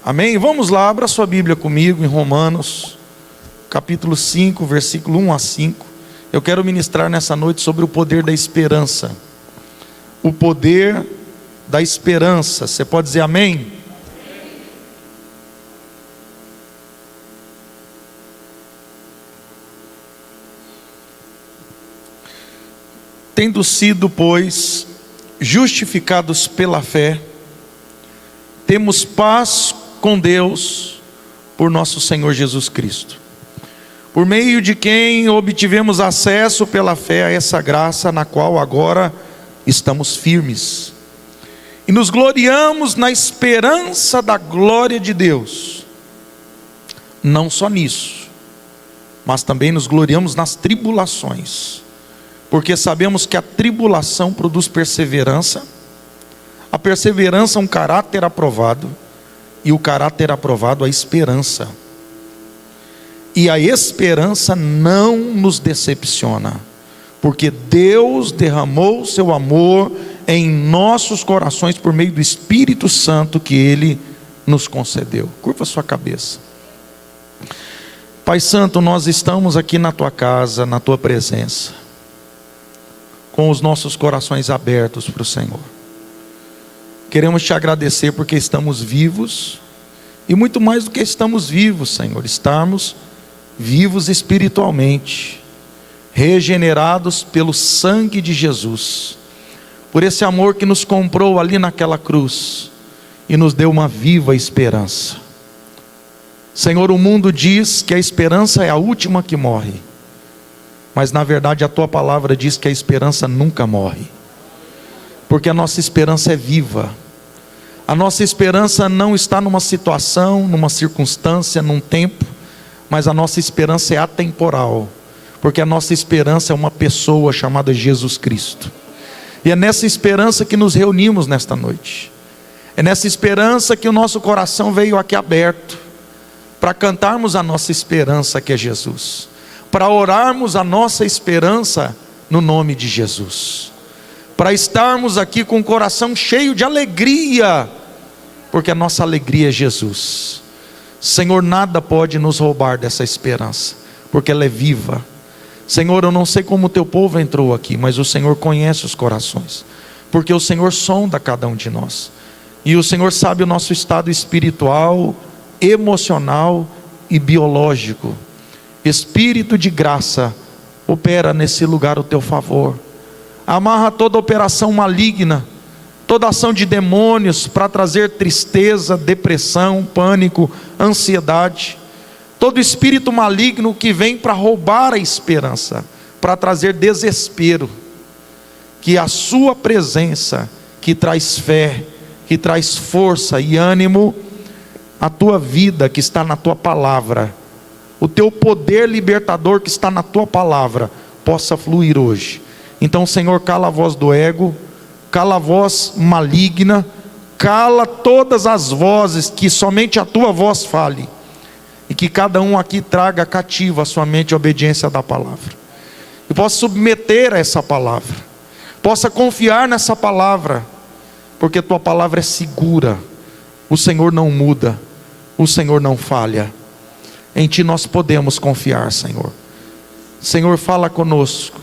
Amém? Vamos lá, abra sua Bíblia comigo em Romanos, capítulo 5, versículo 1 a 5. Eu quero ministrar nessa noite sobre o poder da esperança. O poder da esperança. Você pode dizer amém? Tendo sido, pois, justificados pela fé, temos paz com Deus por nosso Senhor Jesus Cristo, por meio de quem obtivemos acesso pela fé a essa graça na qual agora estamos firmes, e nos gloriamos na esperança da glória de Deus. Não só nisso, mas também nos gloriamos nas tribulações, porque sabemos que a tribulação produz perseverança, a perseverança um caráter aprovado, e o caráter aprovado a esperança. E a esperança não nos decepciona, porque Deus derramou seu amor em nossos corações por meio do Espírito Santo que Ele nos concedeu. Curva sua cabeça. Pai Santo, nós estamos aqui na Tua casa, na Tua presença, com os nossos corações abertos para o Senhor. Queremos Te agradecer porque estamos vivos, e muito mais do que estamos vivos, Senhor, estamos vivos espiritualmente, regenerados pelo sangue de Jesus, por esse amor que nos comprou ali naquela cruz, e nos deu uma viva esperança. Senhor, o mundo diz que a esperança é a última que morre, mas na verdade a Tua palavra diz que a esperança nunca morre, porque a nossa esperança é viva. A nossa esperança não está numa situação, numa circunstância, num tempo, mas a nossa esperança é atemporal, porque a nossa esperança é uma pessoa chamada Jesus Cristo. E é nessa esperança que nos reunimos nesta noite, é nessa esperança que o nosso coração veio aqui aberto, para cantarmos a nossa esperança que é Jesus, para orarmos a nossa esperança no nome de Jesus, para estarmos aqui com o coração cheio de alegria, porque a nossa alegria é Jesus. Senhor, nada pode nos roubar dessa esperança, porque ela é viva. Senhor, eu não sei como o Teu povo entrou aqui, mas o Senhor conhece os corações, porque o Senhor sonda cada um de nós, e o Senhor sabe o nosso estado espiritual, emocional e biológico. Espírito de graça, opera nesse lugar o Teu favor, amarra toda operação maligna, toda ação de demônios para trazer tristeza, depressão, pânico, ansiedade, todo espírito maligno que vem para roubar a esperança, para trazer desespero. Que a Sua presença, que traz fé, que traz força e ânimo, a Tua vida que está na Tua palavra, o Teu poder libertador que está na Tua palavra, possa fluir hoje. Então, Senhor, cala a voz do ego, cala a voz maligna, cala todas as vozes, que somente a Tua voz fale, e que cada um aqui traga cativo a sua mente a obediência da palavra, e possa submeter a essa palavra, possa confiar nessa palavra, porque Tua palavra é segura, o Senhor não muda, o Senhor não falha, em Ti nós podemos confiar, Senhor. Senhor, fala conosco,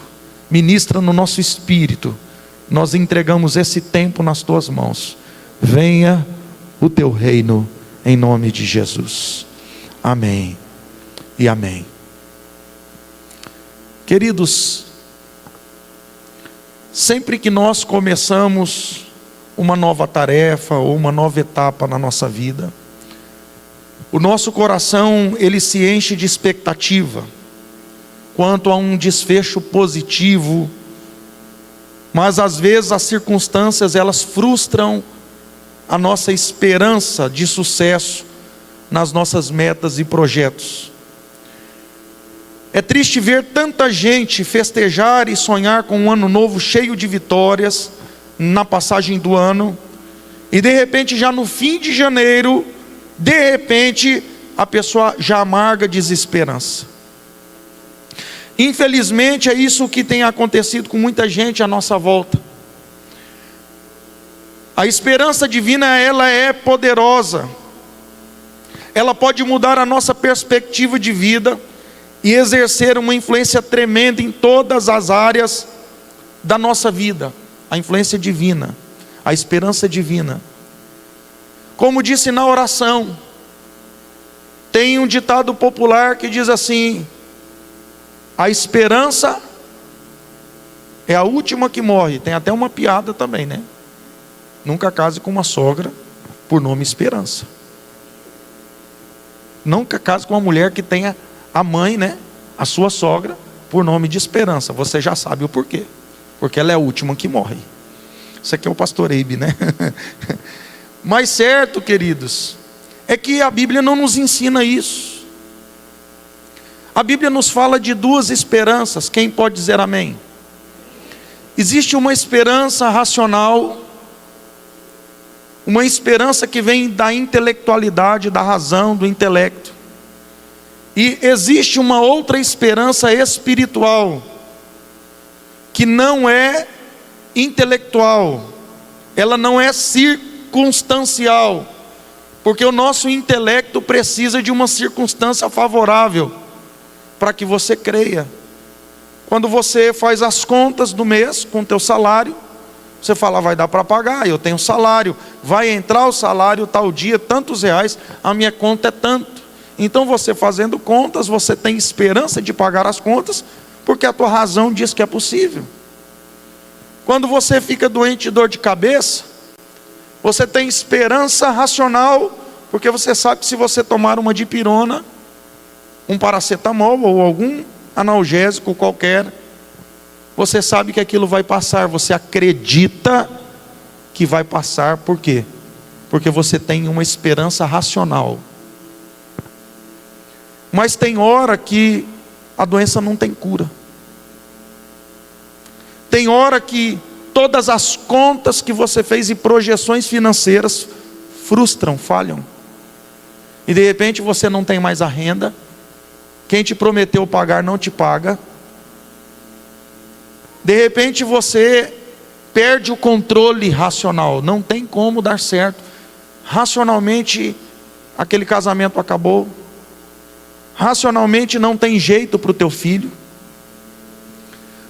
ministra no nosso espírito, nós entregamos esse tempo nas Tuas mãos. Venha o Teu reino, em nome de Jesus. Amém e amém. Queridos, sempre que nós começamos uma nova tarefa ou uma nova etapa na nossa vida, o nosso coração ele se enche de expectativa quanto a um desfecho positivo, mas às vezes as circunstâncias elas frustram a nossa esperança de sucesso nas nossas metas e projetos. É triste ver tanta gente festejar e sonhar com um ano novo cheio de vitórias na passagem do ano, e de repente já no fim de janeiro, de repente a pessoa já amarga desesperança. Infelizmente é isso que tem acontecido com muita gente à nossa volta. A esperança divina ela é poderosa, ela pode mudar a nossa perspectiva de vida e exercer uma influência tremenda em todas as áreas da nossa vida. A influência divina, a esperança divina. Como disse na oração, tem um ditado popular que diz assim: a esperança é a última que morre. Tem até uma piada também, né? Nunca case com uma sogra por nome Esperança. Nunca case com uma mulher que tenha a mãe, né, a sua sogra, por nome de Esperança. Você já sabe o porquê. Porque ela é a última que morre. Isso aqui é o pastor Eibe, né? Mas certo, queridos, é que a Bíblia não nos ensina isso. A Bíblia nos fala de duas esperanças. Quem pode dizer amém? Existe uma esperança racional, uma esperança que vem da intelectualidade, da razão, do intelecto. E existe uma outra esperança espiritual, que não é intelectual, ela não é circunstancial, porque o nosso intelecto precisa de uma circunstância favorável para que você creia. Quando você faz as contas do mês com o teu salário, você fala, vai dar para pagar, eu tenho salário, vai entrar o salário tal dia, tantos reais, a minha conta é tanto. Então você fazendo contas, você tem esperança de pagar as contas, porque a tua razão diz que é possível. Quando você fica doente de dor de cabeça, você tem esperança racional, porque você sabe que se você tomar uma dipirona, um paracetamol ou algum analgésico qualquer, você sabe que aquilo vai passar, você acredita que vai passar. Por quê? Porque você tem uma esperança racional. Mas tem hora que a doença não tem cura. Tem hora que todas as contas que você fez e projeções financeiras frustram, falham. E de repente você não tem mais a renda. Quem te prometeu pagar não te paga. De repente você perde o controle racional. Não tem como dar certo. Racionalmente aquele casamento acabou. Racionalmente não tem jeito para o teu filho.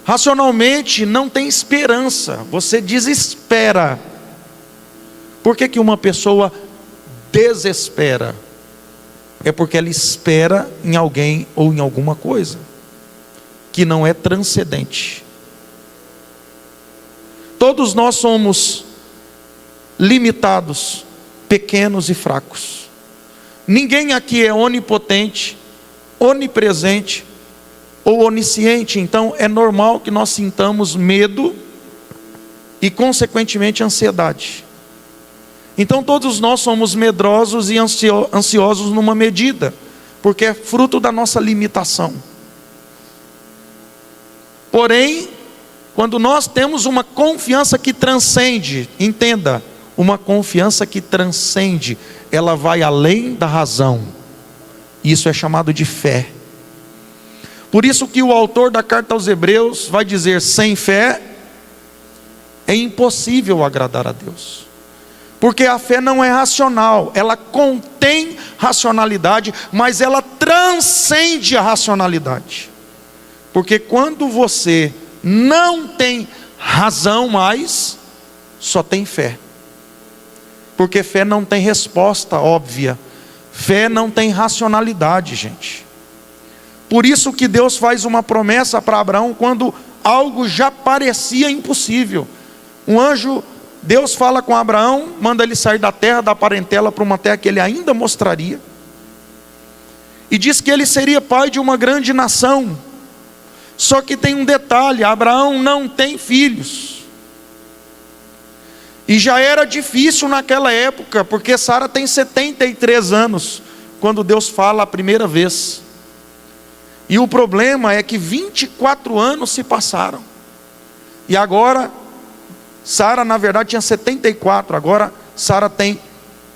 Racionalmente não tem esperança. Você desespera. Por que uma pessoa desespera? É porque ela espera em alguém ou em alguma coisa que não é transcendente. Todos nós somos limitados, pequenos e fracos. Ninguém aqui é onipotente, onipresente ou onisciente. Então é normal que nós sintamos medo e consequentemente ansiedade. Então todos nós somos medrosos e ansiosos numa medida, porque é fruto da nossa limitação. Porém, quando nós temos uma confiança que transcende, entenda, uma confiança que transcende, ela vai além da razão. Isso é chamado de fé. Por isso que o autor da carta aos Hebreus vai dizer, sem fé é impossível agradar a Deus. Porque a fé não é racional, ela contém racionalidade, mas ela transcende a racionalidade. Porque quando você não tem razão mais, só tem fé. Porque fé não tem resposta óbvia. Fé não tem racionalidade, gente. Por isso que Deus faz uma promessa para Abraão quando algo já parecia impossível. Um anjo, Deus fala com Abraão, manda ele sair da terra, da parentela, para uma terra que ele ainda mostraria. E diz que ele seria pai de uma grande nação. Só que tem um detalhe, Abraão não tem filhos. E já era difícil naquela época, porque Sara tem 73 anos, quando Deus fala a primeira vez. E o problema é que 24 anos se passaram. E agora, Sara na verdade tinha 74, agora Sara tem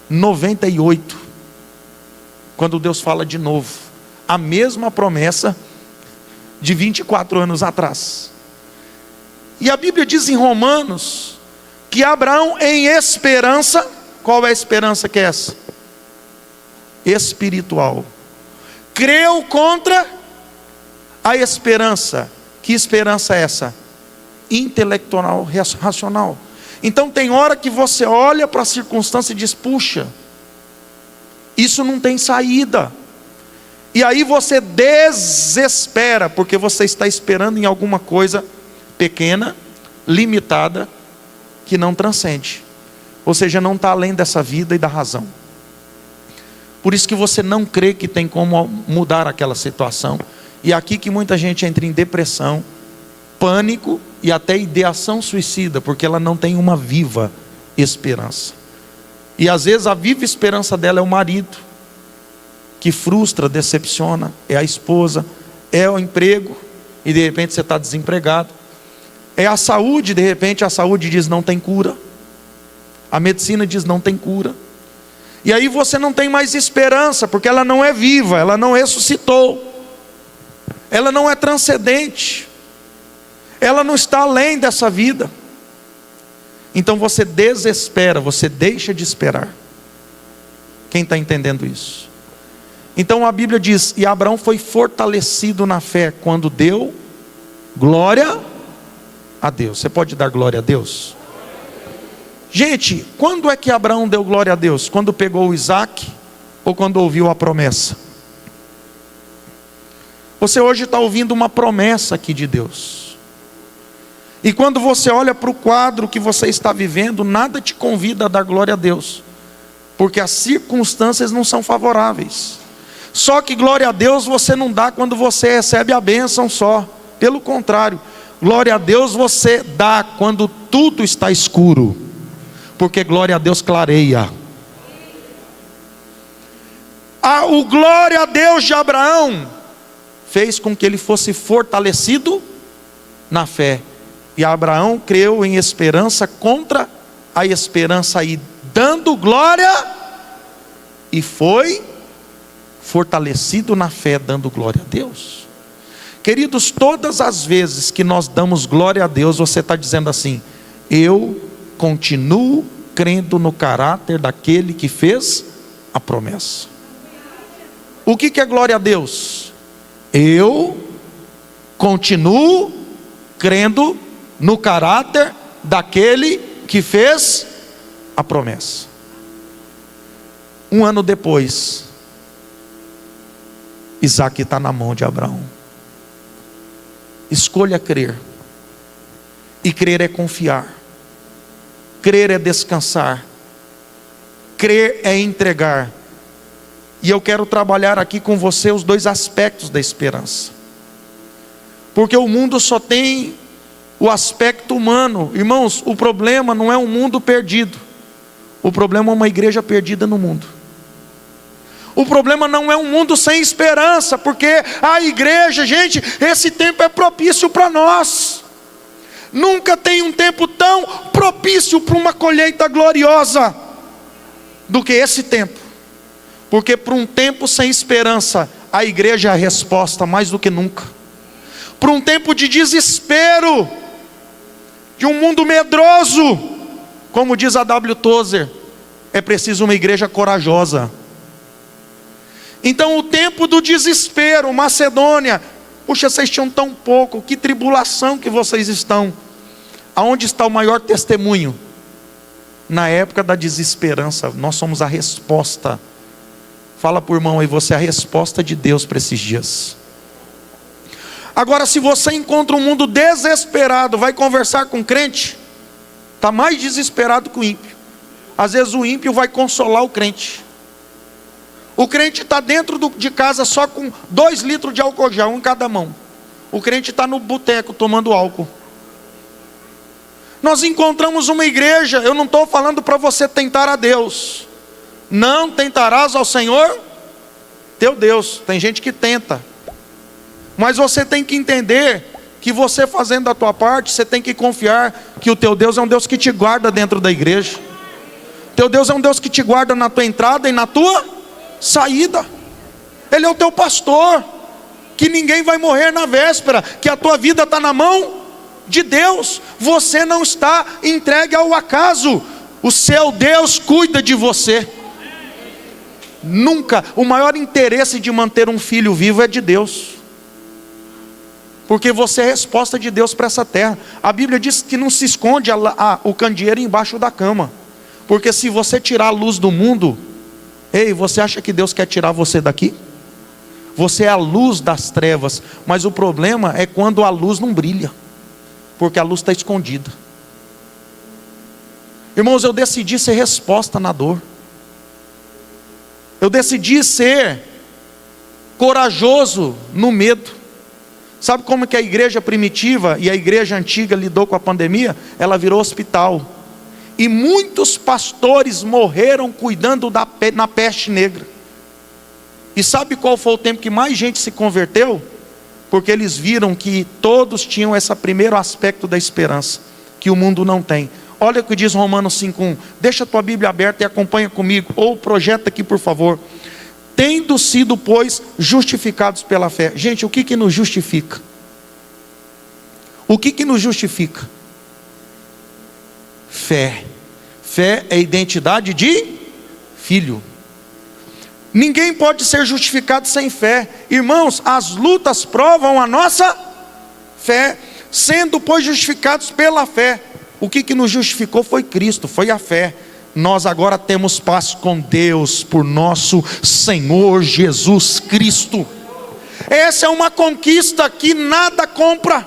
98. Quando Deus fala de novo, a mesma promessa de 24 anos atrás. E a Bíblia diz em Romanos que Abraão em esperança, qual é a esperança que é essa? espiritual. Creu contra a esperança. Que esperança é essa? Intelectual, racional. Então tem hora que você olha para a circunstância e diz: puxa, isso não tem saída. E aí você desespera, porque você está esperando em alguma coisa pequena, limitada, que não transcende. Ou seja, não está além dessa vida e da razão. Por isso que você não crê que tem como mudar aquela situação. E é aqui que muita gente entra em depressão, pânico e até ideação suicida, porque ela não tem uma viva esperança. E às vezes a viva esperança dela é o marido, que frustra, decepciona, é a esposa, é o emprego, e de repente você está desempregado. É a saúde, de repente a saúde diz não tem cura. A medicina diz não tem cura. E aí você não tem mais esperança, porque ela não é viva, ela não ressuscitou. Ela não é transcendente. Ela não está além dessa vida. Então você desespera, você deixa de esperar. Quem está entendendo isso? Então a Bíblia diz: e Abraão foi fortalecido na fé quando deu glória a Deus. Você pode dar glória a Deus? Gente, quando é que Abraão deu glória a Deus? Quando pegou o Isaac ou quando ouviu a promessa? Você hoje está ouvindo uma promessa aqui de Deus. E quando você olha para o quadro que você está vivendo, nada te convida a dar glória a Deus, porque as circunstâncias não são favoráveis. Só que glória a Deus você não dá quando você recebe a bênção só. Pelo contrário, glória a Deus você dá quando tudo está escuro, porque glória a Deus clareia. O glória a Deus de Abraão fez com que ele fosse fortalecido na fé. E Abraão creu em esperança contra a esperança, e dando glória, e foi fortalecido na fé, dando glória a Deus. Queridos, todas as vezes que nós damos glória a Deus, você está dizendo assim: eu continuo crendo no caráter daquele que fez a promessa. O que é glória a Deus? Eu continuo crendo no caráter daquele que fez a promessa. Um ano depois, Isaac está na mão de Abraão. Escolha crer. E crer é confiar. Crer é descansar. Crer é entregar. E eu quero trabalhar aqui com você os dois aspectos da esperança. Porque o mundo só tem o aspecto humano. Irmãos, o problema não é um mundo perdido. O problema é uma igreja perdida no mundo. O problema não é um mundo sem esperança, porque a igreja, gente, esse tempo é propício para nós. Nunca tem um tempo tão propício para uma colheita gloriosa do que esse tempo. Porque para um tempo sem esperança, a igreja é a resposta mais do que nunca. Para um tempo de desespero, de um mundo medroso, como diz a W. Tozer, é preciso uma igreja corajosa. Então o tempo do desespero, Macedônia, puxa, vocês tinham tão pouco, que tribulação que vocês estão. Aonde está o maior testemunho? Na época da desesperança, nós somos a resposta. Fala para o irmão aí, você é a resposta de Deus para esses dias. Agora, se você encontra um mundo desesperado, vai conversar com crente, está mais desesperado que o ímpio. Às vezes o ímpio vai consolar o crente. O crente está dentro de casa só com 2 litros de álcool gel, um em cada mão. O crente está no boteco tomando álcool. Nós encontramos uma igreja, eu não estou falando para você tentar a Deus. Não tentarás ao Senhor teu Deus. Tem gente que tenta. Mas você tem que entender que você fazendo a tua parte, você tem que confiar que o teu Deus é um Deus que te guarda dentro da igreja. Teu Deus é um Deus que te guarda na tua entrada e na tua saída. Ele é o teu pastor, que ninguém vai morrer na véspera, que a tua vida está na mão de Deus. Você não está entregue ao acaso. O seu Deus cuida de você. Nunca. O maior interesse de manter um filho vivo é de Deus, porque você é a resposta de Deus para essa terra. A Bíblia diz que não se esconde o candeeiro embaixo da cama, porque se você tirar a luz do mundo, ei, você acha que Deus quer tirar você daqui? Você é a luz das trevas, mas o problema é quando a luz não brilha, porque a luz está escondida. Irmãos, eu decidi ser resposta na dor. Eu decidi ser corajoso no medo. Sabe como que a igreja primitiva e a igreja antiga lidou com a pandemia? Ela virou hospital. E muitos pastores morreram cuidando na peste negra. E sabe qual foi o tempo que mais gente se converteu? Porque eles viram que todos tinham esse primeiro aspecto da esperança, que o mundo não tem. Olha o que diz Romanos 5:1. Deixa a tua Bíblia aberta e acompanha comigo, ou projeta aqui por favor. Tendo sido, pois, justificados pela fé. Gente, o que nos justifica? O que nos justifica? Fé. Fé é identidade de filho. Ninguém pode ser justificado sem fé. Irmãos, as lutas provam a nossa fé. Sendo, pois, justificados pela fé. O que nos justificou foi Cristo, foi a fé. Nós agora temos paz com Deus por nosso Senhor Jesus Cristo. Essa é uma conquista que nada compra.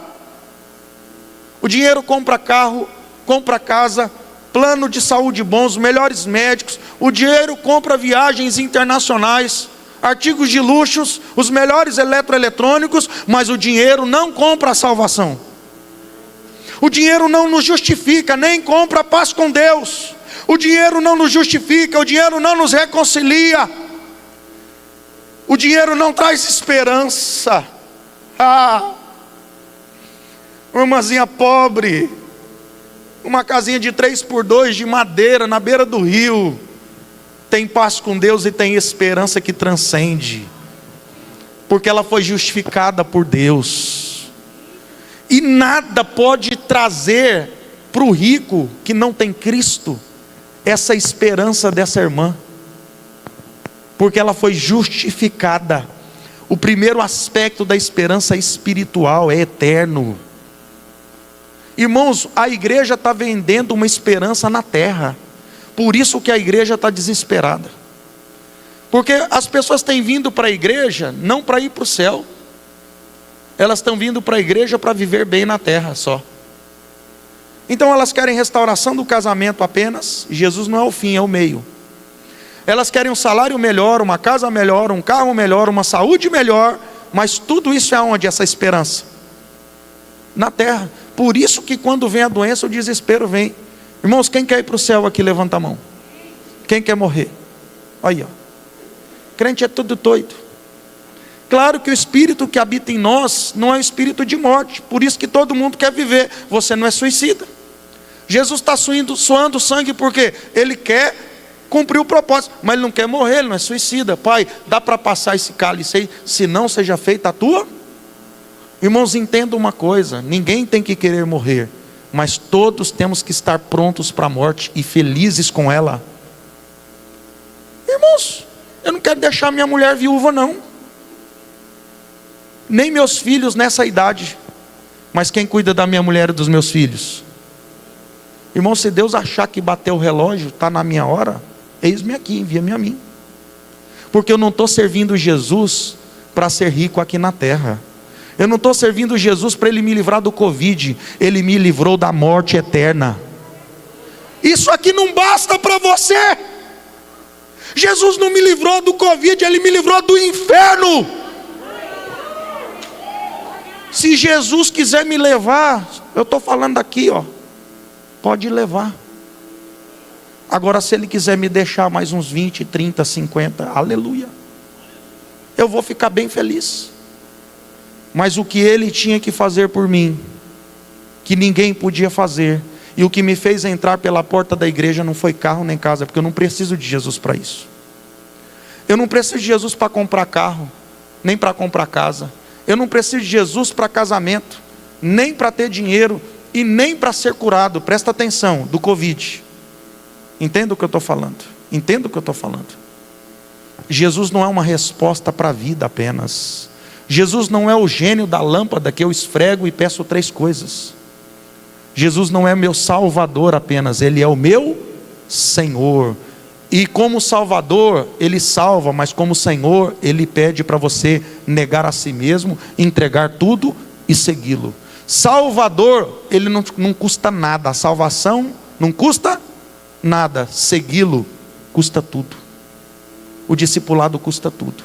O dinheiro compra carro, compra casa, plano de saúde bom, os melhores médicos. O dinheiro compra viagens internacionais, artigos de luxos, os melhores eletroeletrônicos, mas o dinheiro não compra a salvação. O dinheiro não nos justifica, nem compra a paz com Deus. O dinheiro não nos justifica, o dinheiro não nos reconcilia. O dinheiro não traz esperança. Uma irmãzinha pobre, uma casinha de 3x2 de madeira na beira do rio, tem paz com Deus e tem esperança que transcende, porque ela foi justificada por Deus. E nada pode trazer para o rico que não tem Cristo essa esperança dessa irmã, porque ela foi justificada. O primeiro aspecto da esperança espiritual é eterno. Irmãos, a igreja está vendendo uma esperança na terra, por isso que a igreja está desesperada, porque as pessoas têm vindo para a igreja não para ir para o céu, elas estão vindo para a igreja para viver bem na terra só. Então elas querem restauração do casamento apenas. Jesus não é o fim, é o meio. Elas querem um salário melhor, uma casa melhor, um carro melhor, uma saúde melhor. Mas tudo isso é onde essa esperança? Na terra. Por isso que quando vem a doença, o desespero vem. Irmãos, quem quer ir para o céu aqui, levanta a mão. Quem quer morrer? Aí, ó. Crente é tudo doido. Claro que o espírito que habita em nós não é um espírito de morte, por isso que todo mundo quer viver. Você não é suicida. Jesus está suando sangue porque Ele quer cumprir o propósito, mas Ele não quer morrer, Ele não é suicida. Pai, dá para passar esse cálice aí, se não seja feita a tua? Irmãos, entenda uma coisa, ninguém tem que querer morrer, mas todos temos que estar prontos para a morte e felizes com ela. Irmãos, eu não quero deixar minha mulher viúva não, nem meus filhos nessa idade, mas quem cuida da minha mulher e dos meus filhos? Irmão, se Deus achar que bateu o relógio, está na minha hora, eis-me aqui, envia-me a mim, porque eu não estou servindo Jesus para ser rico aqui na terra. Eu não estou servindo Jesus para Ele me livrar do Covid, Ele me livrou da morte eterna. Isso aqui não basta para você. Jesus não me livrou do Covid, Ele me livrou do inferno. Se Jesus quiser me levar, eu estou falando aqui, ó, pode levar. Agora se Ele quiser me deixar mais uns 20, 30, 50, aleluia, eu vou ficar bem feliz. Mas o que Ele tinha que fazer por mim, que ninguém podia fazer, e o que me fez entrar pela porta da igreja não foi carro nem casa, porque eu não preciso de Jesus para isso. Eu não preciso de Jesus para comprar carro, nem para comprar casa. Eu não preciso de Jesus para casamento, nem para ter dinheiro, e nem para ser curado, presta atenção, do Covid. Entenda o que eu estou falando. Entenda o que eu estou falando. Jesus não é uma resposta para a vida apenas. Jesus não é o gênio da lâmpada que eu esfrego e peço 3 coisas. Jesus não é meu Salvador apenas, Ele é o meu Senhor. E como Salvador, Ele salva, mas como Senhor, Ele pede para você negar a si mesmo, entregar tudo e segui-lo. Salvador, Ele não custa nada. A salvação não custa nada. Segui-lo custa tudo. O discipulado custa tudo.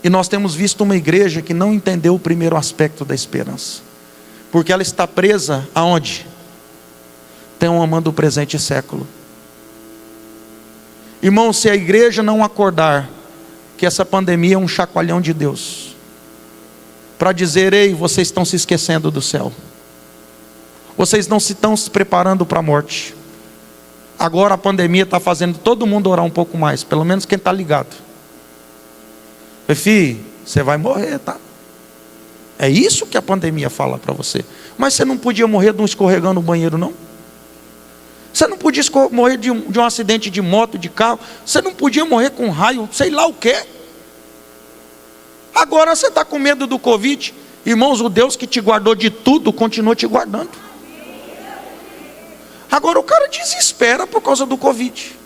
E nós temos visto uma igreja que não entendeu o primeiro aspecto da esperança. Porque ela está presa aonde? Tão amando o presente século. Irmão, se a igreja não acordar que essa pandemia é um chacoalhão de Deus, para dizer: ei, vocês estão se esquecendo do céu, vocês não estão se preparando para a morte. Agora a pandemia está fazendo todo mundo orar um pouco mais, pelo menos quem está ligado. Filho, você vai morrer, tá? É isso que a pandemia fala para você. Mas você não podia morrer de um escorregão no banheiro, não? Você não podia morrer de um acidente de moto, de carro. Você não podia morrer com raio, sei lá o quê. Agora você está com medo do Covid. Irmãos, o Deus que te guardou de tudo continua te guardando. Agora o cara desespera por causa do Covid.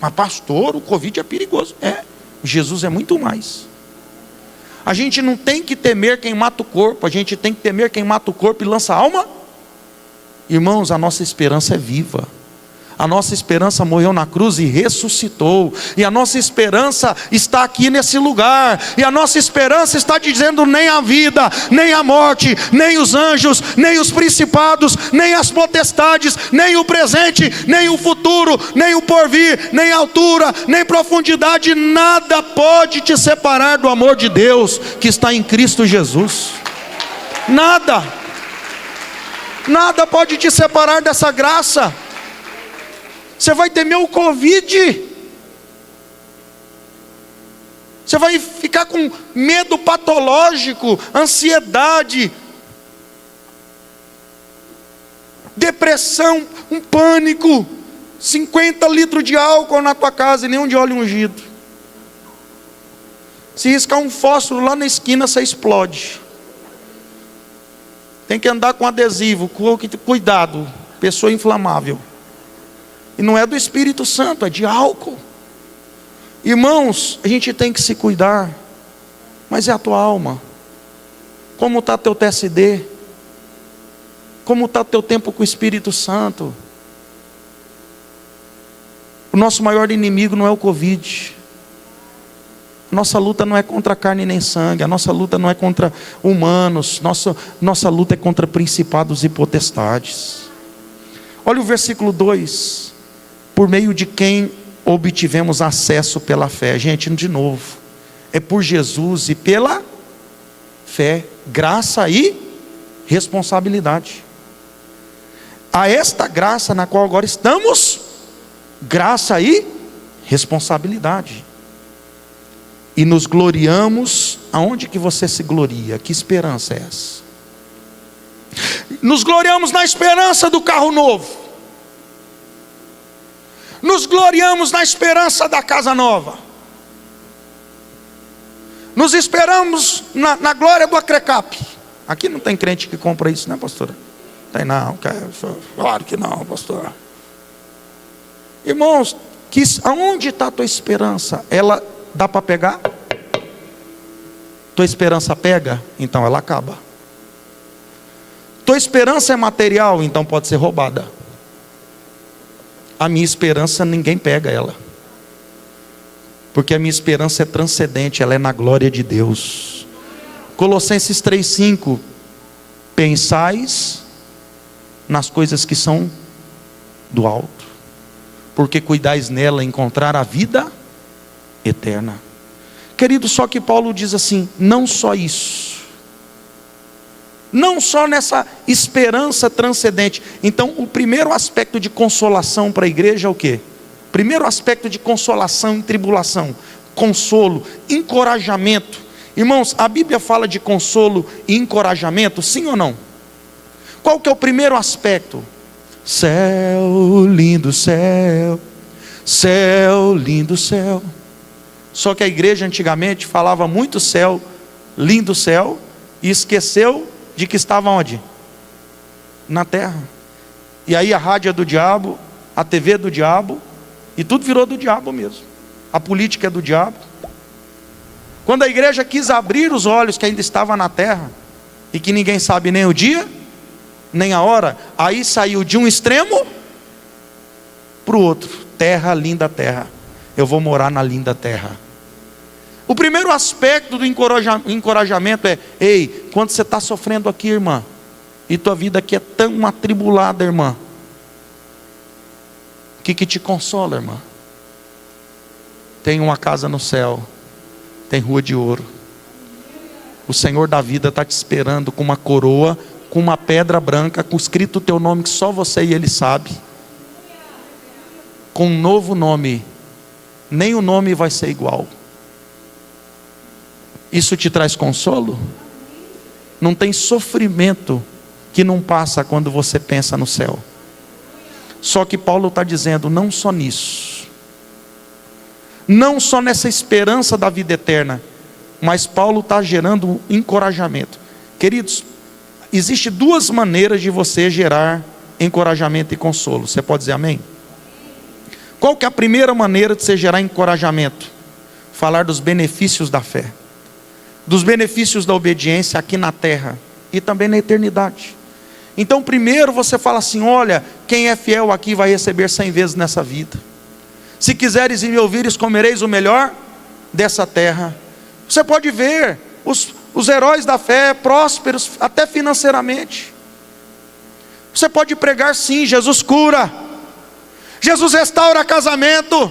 Mas pastor, o Covid é perigoso. Jesus é muito mais. A gente não tem que temer quem mata o corpo. A gente tem que temer quem mata o corpo e lança a alma. Irmãos, a nossa esperança é viva. A nossa esperança morreu na cruz e ressuscitou. E a nossa esperança está aqui nesse lugar. E a nossa esperança está dizendo: nem a vida, nem a morte, nem os anjos, nem os principados, nem as potestades, nem o presente, nem o futuro, nem o porvir, nem altura, nem profundidade, nada pode te separar do amor de Deus que está em Cristo Jesus. Nada. Nada pode te separar dessa graça. Você vai temer o Covid. Você vai ficar com medo patológico, ansiedade, depressão, um pânico. 50 litros de álcool na tua casa e nenhum de óleo ungido. Se riscar um fósforo lá na esquina, você explode. Tem que andar com adesivo, cuidado, pessoa inflamável. E não é do Espírito Santo, é de álcool. Irmãos, a gente tem que se cuidar. Mas é a tua alma. Como está teu TSD? Como está teu tempo com o Espírito Santo? O nosso maior inimigo não é o Covid. Nossa luta não é contra carne nem sangue. A nossa luta não é contra humanos. Nossa luta é contra principados e potestades. Olha o versículo 2. Por meio de quem obtivemos acesso pela fé. Gente, de novo. É por Jesus e pela fé. Graça e responsabilidade. A esta graça na qual agora estamos. Graça e responsabilidade. E nos gloriamos. Aonde que você se gloria? Que esperança é essa? Nos gloriamos na esperança do carro novo. Nos gloriamos na esperança da casa nova. Nos esperamos na glória do Acrecap. Aqui não tem crente que compra isso, né, pastora? Tem não, claro que não, pastor. Irmãos, aonde está a tua esperança? Ela dá para pegar? Tua esperança pega? Então ela acaba. Tua esperança é material? Então pode ser roubada. A minha esperança ninguém pega ela. Porque a minha esperança é transcendente, ela é na glória de Deus. Colossenses 3,5. Pensais nas coisas que são do alto, porque cuidais nela encontrar a vida eterna. Querido, só que Paulo diz assim: não só isso, não só nessa esperança transcendente. Então o primeiro aspecto de consolação para a igreja é o quê? Primeiro aspecto de consolação em tribulação: consolo, encorajamento. Irmãos, a Bíblia fala de consolo e encorajamento, sim ou não? Qual que é o primeiro aspecto? Céu, lindo céu, Céu, lindo céu. Só que a igreja antigamente falava muito céu, lindo céu, e esqueceu de que estava onde? Na terra. E aí a rádio é do diabo, a TV é do diabo, e tudo virou do diabo mesmo. A política é do diabo. Quando a igreja quis abrir os olhos que ainda estava na terra, e que ninguém sabe nem o dia, nem a hora, aí saiu de um extremo para o outro. Terra, linda terra, eu vou morar na linda terra. O primeiro aspecto do encorajamento é: ei, quando você está sofrendo aqui, irmã, e tua vida aqui é tão atribulada, irmã, o que te consola, irmã? Tem uma casa no céu, tem rua de ouro. O Senhor da vida está te esperando com uma coroa, com uma pedra branca, com escrito o teu nome que só você e Ele sabe, com um novo nome, nem o nome vai ser igual. Isso te traz consolo? Não tem sofrimento que não passa quando você pensa no céu. Só que Paulo está dizendo, não só nisso, não só nessa esperança da vida eterna, mas Paulo está gerando um encorajamento. Queridos, existe duas maneiras de você gerar encorajamento e consolo. Você pode dizer amém? Qual que é a primeira maneira de você gerar encorajamento? Falar dos benefícios da fé, dos benefícios da obediência aqui na terra e também na eternidade. Então primeiro você fala assim: olha, quem é fiel aqui vai receber 100 vezes nessa vida. Se quiseres e me ouvires, comereis o melhor dessa terra. Você pode ver os heróis da fé prósperos até financeiramente. Você pode pregar sim, Jesus cura, Jesus restaura casamento,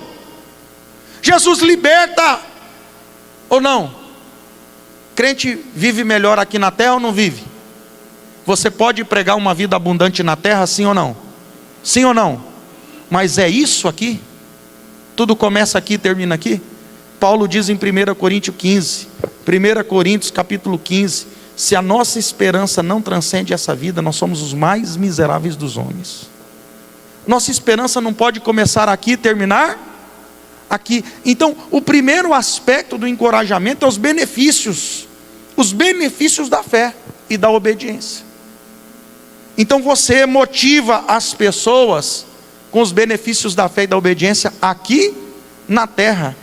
Jesus liberta, ou não? Crente vive melhor aqui na terra ou não vive? Você pode pregar uma vida abundante na terra, sim ou não? Sim ou não? Mas é isso aqui? Tudo começa aqui e termina aqui? Paulo diz em 1 Coríntios 15, 1 Coríntios capítulo 15, se a nossa esperança não transcende essa vida, nós somos os mais miseráveis dos homens. Nossa esperança não pode começar aqui e terminar aqui. Então o primeiro aspecto do encorajamento é os benefícios da fé e da obediência. Então você motiva as pessoas com os benefícios da fé e da obediência aqui na terra.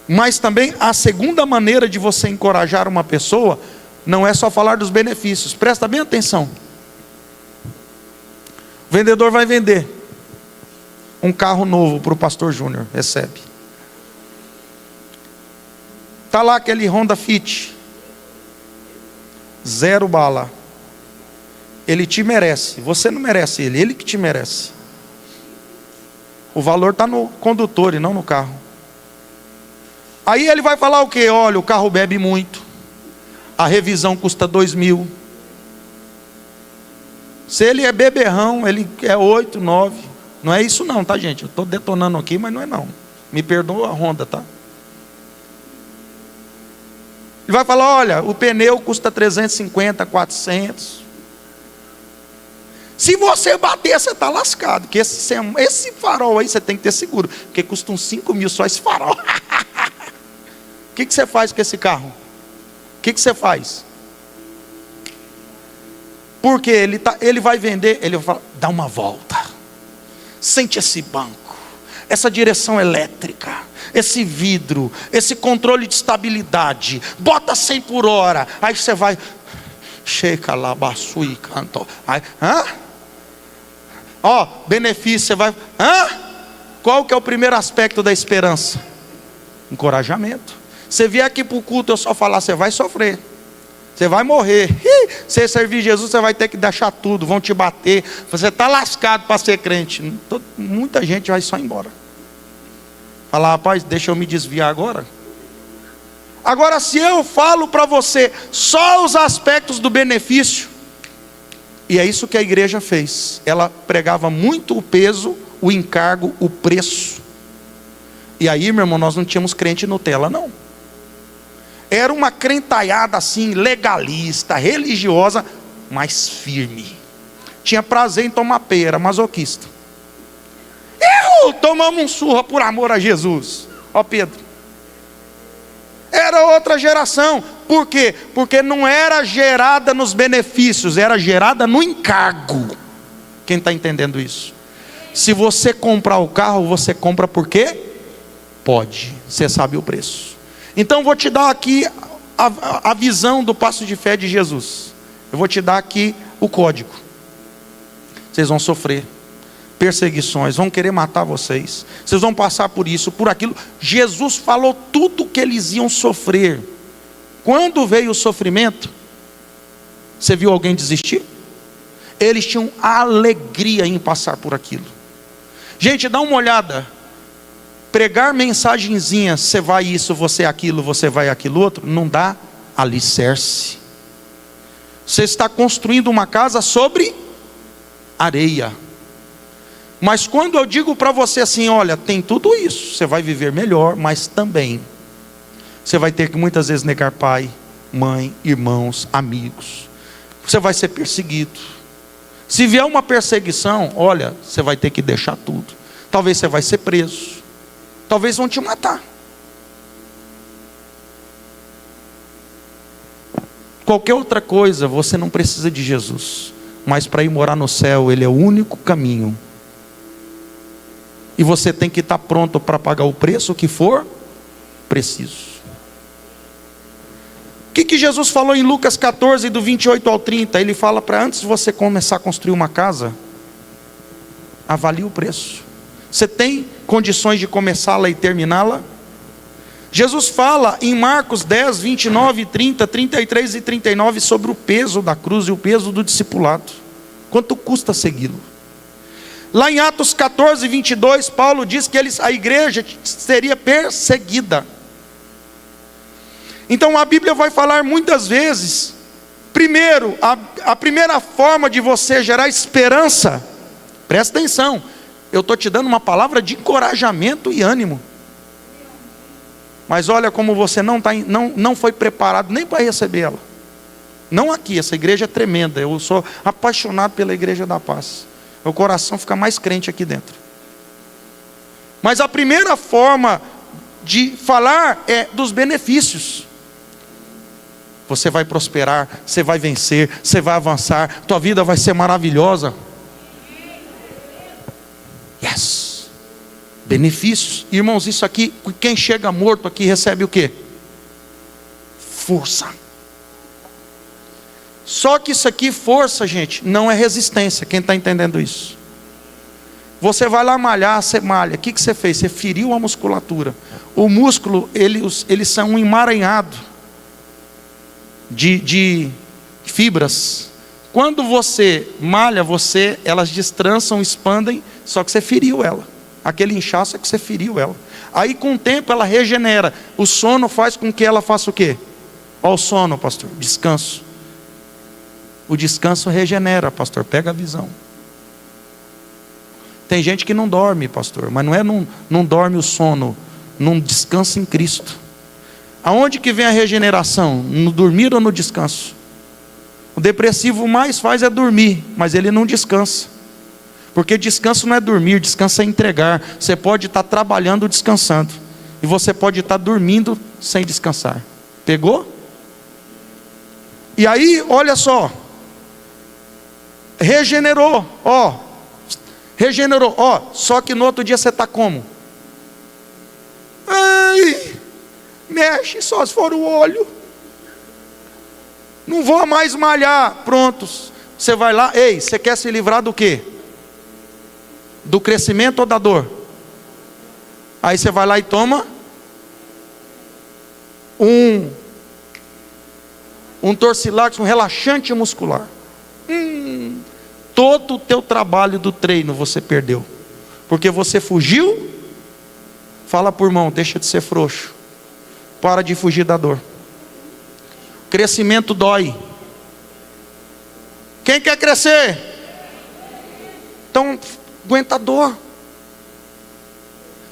Mas também a segunda maneira de você encorajar uma pessoa não é só falar dos benefícios. Presta bem atenção. O vendedor vai vender um carro novo para o pastor Júnior, recebe. Está lá aquele Honda Fit, 0 bala. Ele te merece, você não merece ele que te merece. O valor está no condutor e não no carro. Aí ele vai falar o quê? Olha, o carro bebe muito, a revisão custa 2.000. Se ele é beberrão, ele é 8, 9. Não é isso não, tá gente? Eu estou detonando aqui, mas não é não. Me perdoa a Honda, tá? Ele vai falar, olha, o pneu custa 350, 400. Se você bater, você está lascado. Porque esse farol aí você tem que ter seguro, porque custa uns 5.000 só esse farol. O que você faz com esse carro? O que você faz? Porque ele vai vender, ele vai falar, dá uma volta, sente esse banco, essa direção elétrica, esse vidro, esse controle de estabilidade, bota 100 por hora, aí você vai, checa lá, baçu e canto, ó, benefício, você vai, qual que é o primeiro aspecto da esperança? Encorajamento. Você vier aqui para o culto, eu só falar, você vai sofrer, você vai morrer. Você servir Jesus, você vai ter que deixar tudo, vão te bater, você está lascado para ser crente. Muita gente vai só embora. Falar, rapaz, deixa eu me desviar agora. Agora, se eu falo para você só os aspectos do benefício, e é isso que a igreja fez, ela pregava muito o peso, o encargo, o preço. E aí, meu irmão, nós não tínhamos crente Nutella, não. Era uma crentalhada assim, legalista, religiosa, mas firme. Tinha prazer em tomar pera, masoquista. tomamos um surra por amor a Jesus. Ó Pedro. Era outra geração. Por quê? Porque não era gerada nos benefícios, era gerada no encargo. Quem está entendendo isso? Se você comprar o carro, você compra por quê? Pode. Você sabe o preço. Então vou te dar aqui a visão do passo de fé de Jesus. Eu vou te dar aqui o código. Vocês vão sofrer perseguições, vão querer matar vocês, vocês vão passar por isso, por aquilo. Jesus falou tudo que eles iam sofrer. Quando veio o sofrimento, você viu alguém desistir? Eles tinham alegria em passar por aquilo. Gente, dá uma olhada. Pregar mensagenzinha, você vai isso, você aquilo, você vai aquilo outro, não dá alicerce. Você está construindo uma casa sobre areia. Mas quando eu digo para você assim, olha, tem tudo isso, você vai viver melhor, mas também você vai ter que muitas vezes negar pai, mãe, irmãos, amigos. Você vai ser perseguido. Se vier uma perseguição, olha, você vai ter que deixar tudo. Talvez você vai ser preso. Talvez vão te matar. Qualquer outra coisa, você não precisa de Jesus. Mas para ir morar no céu, Ele é o único caminho. E você tem que estar pronto para pagar o preço que for preciso. O que Jesus falou em Lucas 14, do 28 ao 30? Ele fala para antes de você começar a construir uma casa, avalie o preço. Você tem condições de começá-la e terminá-la? Jesus fala em Marcos 10, 29, 30, 33 e 39 sobre o peso da cruz e o peso do discipulado. Quanto custa segui-lo? Lá em Atos 14, 22, Paulo diz que a igreja seria perseguida. Então a Bíblia vai falar muitas vezes, primeiro, a primeira forma de você gerar esperança, presta atenção, eu estou te dando uma palavra de encorajamento e ânimo. Mas olha como você não foi preparado nem para receber ela. Não aqui, essa igreja é tremenda, eu sou apaixonado pela Igreja da Paz. Meu coração fica mais crente aqui dentro. Mas a primeira forma de falar é dos benefícios. Você vai prosperar, você vai vencer, você vai avançar, tua vida vai ser maravilhosa. Yes. Benefícios. Irmãos, isso aqui, quem chega morto aqui recebe o quê? Força. Só que isso aqui, força, gente, não é resistência. Quem está entendendo isso? Você vai lá malhar, você malha. O que você fez? Você feriu a musculatura. O músculo, eles são um emaranhado de fibras. Quando você malha, elas destrançam, expandem, só que você feriu ela. Aquele inchaço é que você feriu ela. Aí com o tempo ela regenera. O sono faz com que ela faça o quê? Olha o sono, pastor, descanso. O descanso regenera, pastor, pega a visão. Tem gente que não dorme, pastor, mas não dorme o sono, não descansa em Cristo. Aonde que vem a regeneração? No dormir ou no descanso? O depressivo mais faz é dormir, mas ele não descansa. Porque descanso não é dormir, descanso é entregar. Você pode estar trabalhando descansando, e você pode estar dormindo sem descansar. Pegou? E aí, olha só, regenerou, só que no outro dia você está como? Ai, mexe só se for o olho, não vou mais malhar, prontos. Você vai lá, você quer se livrar do quê? Do crescimento ou da dor? Aí você vai lá e toma um Torcilax, um relaxante muscular. Todo o teu trabalho do treino você perdeu, porque você fugiu. Fala por irmão, deixa de ser frouxo, para de fugir da dor. Crescimento dói. Quem quer crescer? Então aguenta a dor.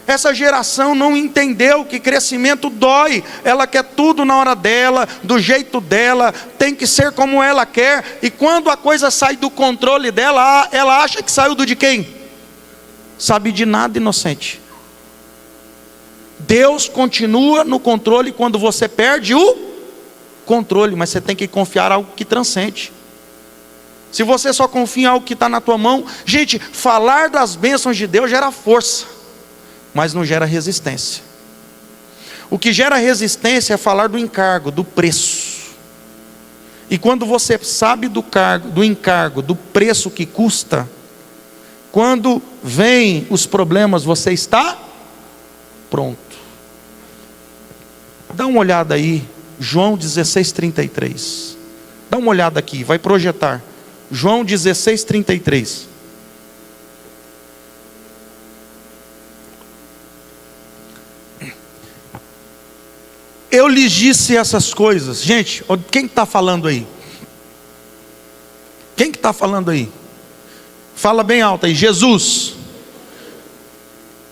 Essa geração não entendeu que crescimento dói. Ela quer tudo na hora dela, do jeito dela, tem que ser como ela quer. E quando a coisa sai do controle dela, ela acha que saiu do de quem? sabe de nada, inocente. Deus continua no controle quando você perde o controle, mas você tem que confiar em algo que transcende. Se você só confia em algo que está na tua mão, gente, falar das bênçãos de Deus gera força, mas não gera resistência. O que gera resistência é falar do encargo, do preço. E quando você sabe do encargo, do preço que custa, quando vem os problemas, você está pronto. Dá uma olhada aí, João 16:33. Dá uma olhada aqui, vai projetar. João 16:33. Eu lhes disse essas coisas. Gente, quem está falando aí? Quem que está falando aí? Fala bem alto aí, Jesus.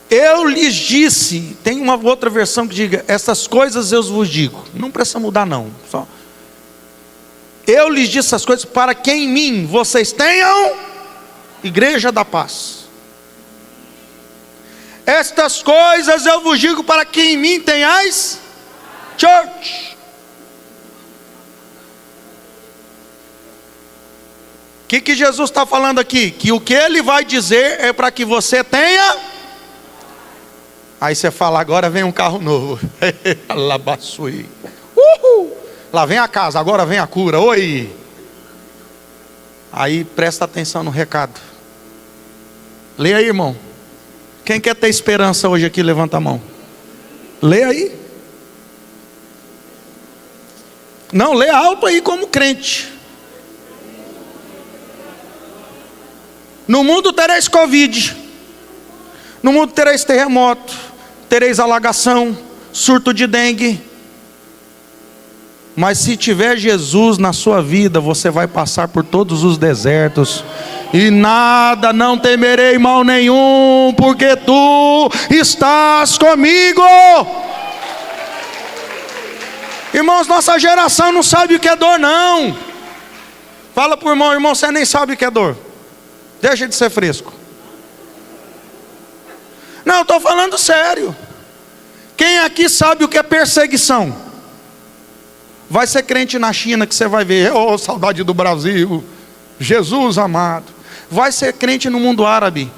Eu lhes disse. Tem uma outra versão que diga: essas coisas eu vos digo. Não precisa mudar não. Só. Eu lhes disse essas coisas para que em mim vocês tenham igreja da paz. Estas coisas eu vos digo para que em mim tenhais church. O que Jesus está falando aqui? Que o que Ele vai dizer é para que você tenha. Aí você fala: agora vem um carro novo. Lá vem a casa, agora vem a cura. Oi. Aí presta atenção no recado. Leia aí, irmão. Quem quer ter esperança hoje aqui, levanta a mão. Leia aí. Não, lê alto aí como crente. No mundo tereis Covid. No mundo tereis terremoto. Tereis alagação, surto de dengue. Mas se tiver Jesus na sua vida, você vai passar por todos os desertos. E nada, não temerei mal nenhum, porque tu estás comigo. Irmãos, nossa geração não sabe o que é dor não. Fala para o irmão: irmão, você nem sabe o que é dor. Deixa de ser fresco. Não, eu estou falando sério. Quem aqui sabe o que é perseguição? Vai ser crente na China que você vai ver: oh, saudade do Brasil, Jesus amado. Vai ser crente no mundo árabe.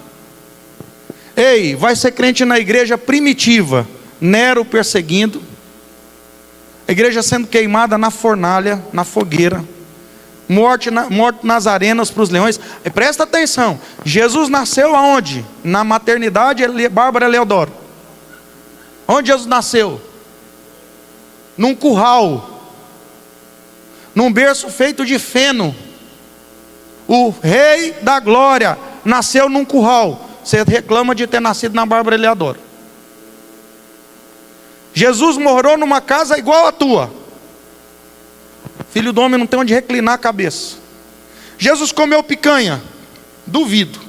Ei, vai ser crente na igreja primitiva, Nero perseguindo, a igreja sendo queimada na fornalha, na fogueira, morte nas arenas para os leões. E presta atenção, Jesus nasceu aonde? Na maternidade Bárbara Leodoro. Onde Jesus nasceu? Num curral, num berço feito de feno. O rei da glória nasceu num curral. Você reclama de ter nascido na Bárbara Leodoro. Jesus morou numa casa igual a tua. Filho do homem não tem onde reclinar a cabeça. Jesus comeu picanha? Duvido.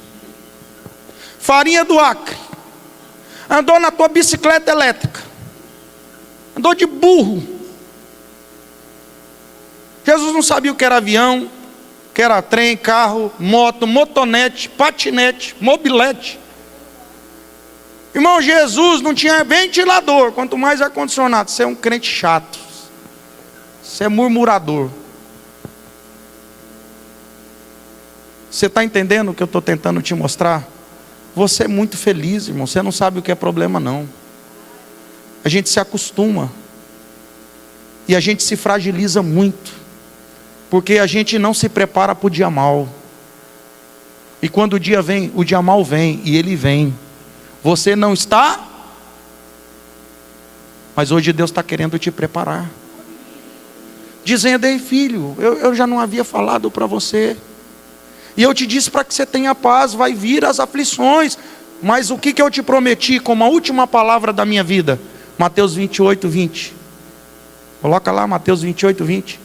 Farinha do Acre. Andou na tua bicicleta elétrica. Andou de burro. Jesus não sabia o que era avião, que era trem, carro, moto, motonete, patinete, mobilete. Irmão, Jesus não tinha ventilador, quanto mais ar-condicionado. Você é um crente chato. Você é murmurador. Você está entendendo o que eu estou tentando te mostrar? Você é muito feliz, irmão. Você não sabe o que é problema não. A gente se acostuma. E a gente se fragiliza muito. Porque a gente não se prepara para o dia mal. E quando o dia vem, o dia mal vem. E ele vem. Você não está. Mas hoje Deus está querendo te preparar. Dizendo: ei filho, eu já não havia falado para você. E eu te disse para que você tenha paz. Vai vir as aflições. Mas o que eu te prometi como a última palavra da minha vida? Mateus 28, 20. Coloca lá Mateus 28, 20.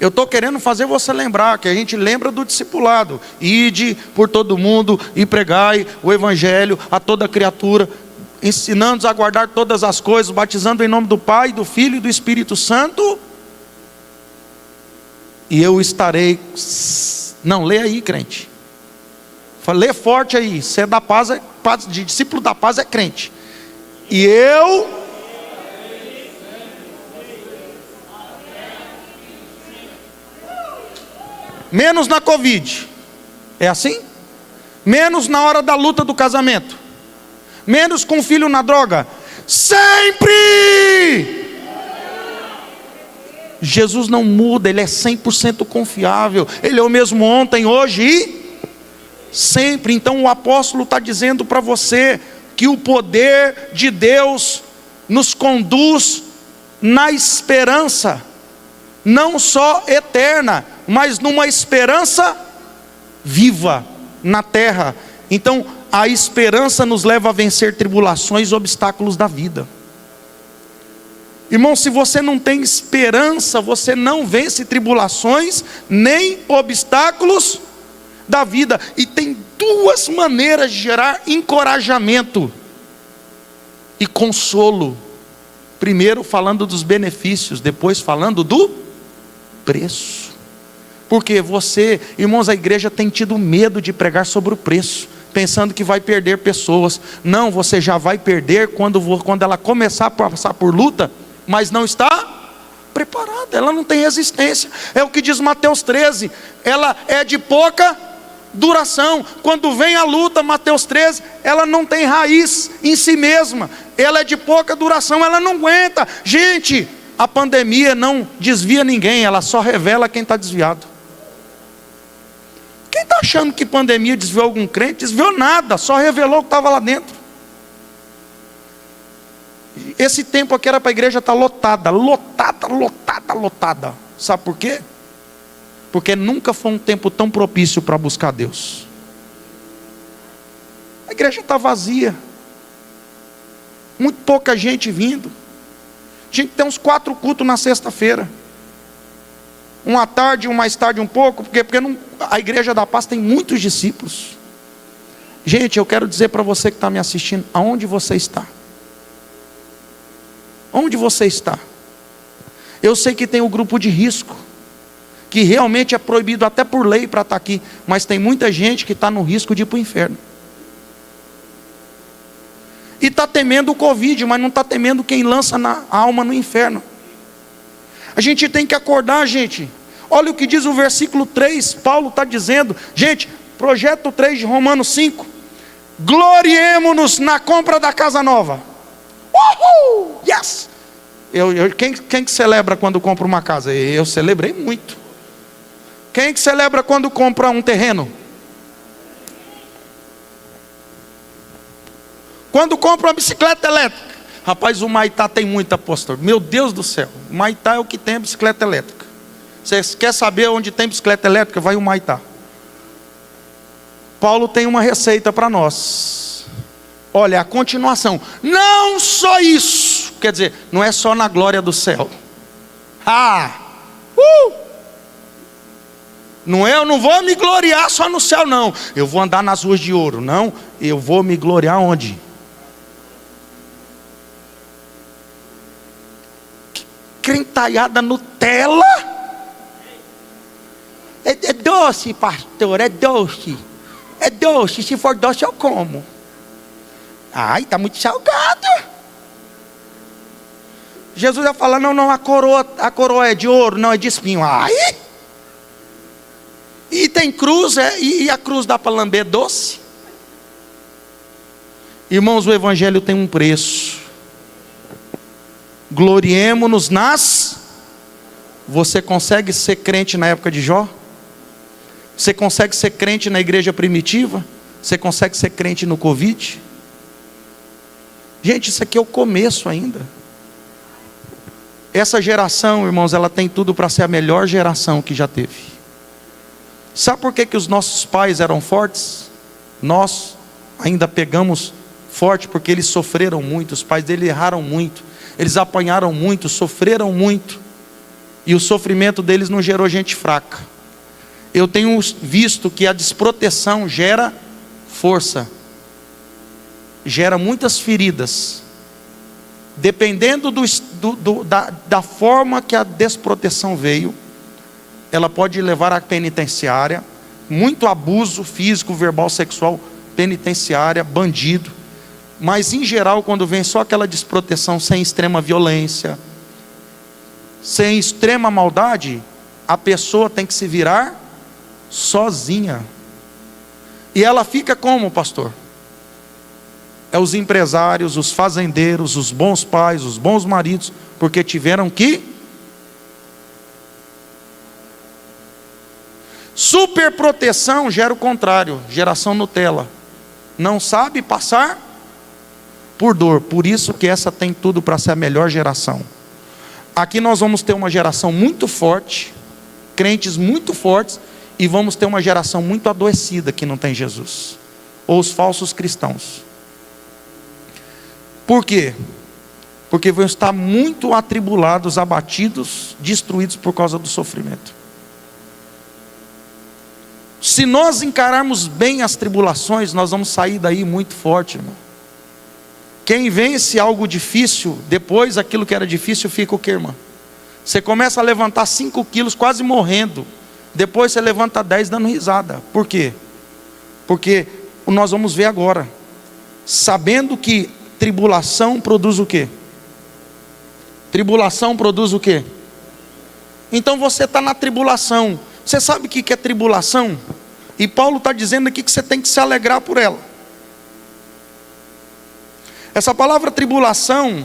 Eu estou querendo fazer você lembrar, que a gente lembra do discipulado. Ide por todo mundo e pregai o evangelho a toda criatura, ensinando-os a guardar todas as coisas, batizando em nome do Pai, do Filho e do Espírito Santo. E eu estarei... Não, lê aí, crente. Lê forte aí. Você é da paz, de discípulo da paz é crente. E eu... menos na Covid. É assim? Menos na hora da luta do casamento. Menos com o filho na droga. Sempre! Jesus não muda, Ele é 100% confiável. Ele é o mesmo ontem, hoje e sempre. Então o apóstolo está dizendo para você que o poder de Deus nos conduz na esperança, não só eterna, mas numa esperança viva na terra. Então a esperança nos leva a vencer tribulações e obstáculos da vida. Irmão, se você não tem esperança, você não vence tribulações nem obstáculos da vida. E tem duas maneiras de gerar encorajamento e consolo. Primeiro falando dos benefícios, depois falando do preço. Porque você, irmãos, a igreja tem tido medo de pregar sobre o preço, pensando que vai perder pessoas. Não, você já vai perder quando ela começar a passar por luta, mas não está preparada, ela não tem resistência. É o que diz Mateus 13, ela é de pouca duração. Quando vem a luta, Mateus 13, ela não tem raiz em si mesma, ela é de pouca duração, ela não aguenta. Gente, a pandemia não desvia ninguém, ela só revela quem está desviado. Quem está achando que pandemia desviou algum crente? Desviou nada, só revelou o que estava lá dentro. Esse tempo aqui era para a igreja estar lotada. Sabe por quê? Porque nunca foi um tempo tão propício para buscar Deus. A igreja está vazia, muito pouca gente vindo. A gente tem uns 4 cultos na sexta-feira, uma tarde, um mais tarde um pouco, porque não, a igreja da paz tem muitos discípulos. Gente, eu quero dizer para você que está me assistindo, aonde você está? Onde você está? Eu sei que tem o grupo de risco, que realmente é proibido até por lei para estar aqui, mas tem muita gente que está no risco de ir para o inferno. E está temendo o Covid, mas não está temendo quem lança a alma no inferno. A gente tem que acordar, gente. Olha o que diz o versículo 3, Paulo está dizendo, gente, projeto 3 de Romanos 5, gloriemo-nos na compra da casa nova. Uhul! Yes! Quem que celebra quando compra uma casa? Eu celebrei muito. Quem que celebra quando compra um terreno? Quando compra uma bicicleta elétrica? Rapaz, o Maitá tem muita, pastor. Meu Deus do céu, o Maitá é o que tem a bicicleta elétrica. Você quer saber onde tem bicicleta elétrica? Vai o Maitá. Paulo tem uma receita para nós. Olha, a continuação. Não só isso. Quer dizer, não é só na glória do céu. Não é, eu não vou me gloriar só no céu, não. Eu vou andar nas ruas de ouro. Não, eu vou me gloriar onde? Que crentalhada Nutella. É doce, pastor, é doce. É doce, se for doce eu como. Ai, está muito salgado. Jesus ia falar, não, a coroa é de ouro, não é de espinho. Ai! E tem cruz, e a cruz dá para lamber doce? Irmãos, o evangelho tem um preço. Gloriemo-nos nas... Você consegue ser crente na época de Jó? Você consegue ser crente na igreja primitiva? Você consegue ser crente no Covid? Gente, isso aqui é o começo ainda. Essa geração, irmãos, ela tem tudo para ser a melhor geração que já teve. Sabe por que os nossos pais eram fortes? Nós ainda pegamos forte porque eles sofreram muito. Os pais dele erraram muito, eles apanharam muito, sofreram muito. E o sofrimento deles não gerou gente fraca. Eu tenho visto que a desproteção gera força, gera muitas feridas. Dependendo da forma que a desproteção veio, ela pode levar à penitenciária, muito abuso físico, verbal, sexual, penitenciária, bandido. Mas em geral, quando vem só aquela desproteção sem extrema violência, sem extrema maldade, a pessoa tem que se virar sozinha. E ela fica como, pastor? É os empresários, os fazendeiros, os bons pais, os bons maridos, porque tiveram que superproteção gera o contrário, geração Nutella. Não sabe passar por dor. Por isso que essa tem tudo para ser a melhor geração. Aqui nós vamos ter uma geração muito forte, crentes muito fortes, e vamos ter uma geração muito adoecida que não tem Jesus, ou os falsos cristãos. Por quê? Porque vão estar muito atribulados, abatidos, destruídos por causa do sofrimento. Se nós encararmos bem as tribulações, nós vamos sair daí muito forte, irmão. Quem vence algo difícil, depois aquilo que era difícil fica o quê, irmão? Você começa a levantar 5 quilos quase morrendo, depois você levanta 10 dando risada. Por quê? Porque nós vamos ver agora, sabendo que tribulação produz o quê? Tribulação produz o quê? Então você está na tribulação. Você sabe o que é tribulação? E Paulo está dizendo aqui que você tem que se alegrar por ela. Essa palavra tribulação,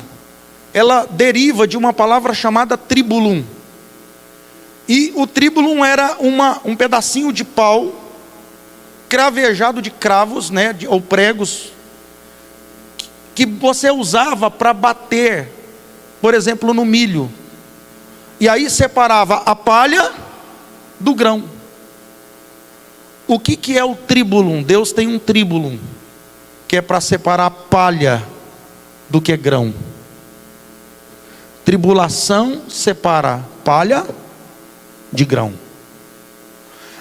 ela deriva de uma palavra chamada tribulum. E o tribulum era um pedacinho de pau, cravejado de cravos, né, ou pregos, que você usava para bater, por exemplo, no milho. E aí separava a palha do grão. O que é o tribulum? Deus tem um tribulum, que é para separar a palha do que é grão. Tribulação separa palha de grão.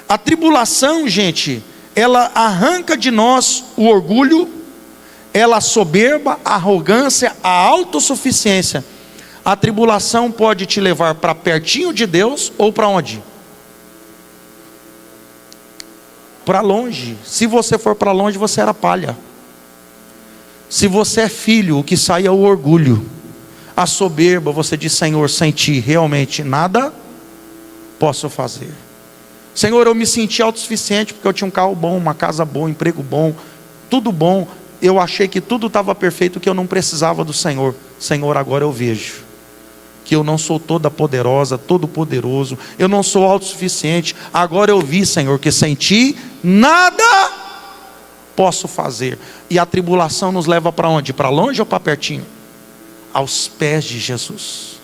A tribulação, gente, ela arranca de nós o orgulho, ela a soberba, a arrogância, a autossuficiência. A tribulação pode te levar para pertinho de Deus ou para onde? Para longe. Se você for para longe, você era palha. Se você é filho, o que sai é o orgulho, a soberba. Você diz: Senhor, sem ti realmente nada posso fazer. Senhor, eu me senti autossuficiente porque eu tinha um carro bom, uma casa boa, um emprego bom, tudo bom. Eu achei que tudo estava perfeito, que eu não precisava do Senhor. Senhor, agora eu vejo que eu não sou toda poderosa, todo poderoso, eu não sou autossuficiente. Agora eu vi, Senhor, que sem ti nada posso fazer. E a tribulação nos leva para onde? Para longe ou para pertinho? Aos pés de Jesus.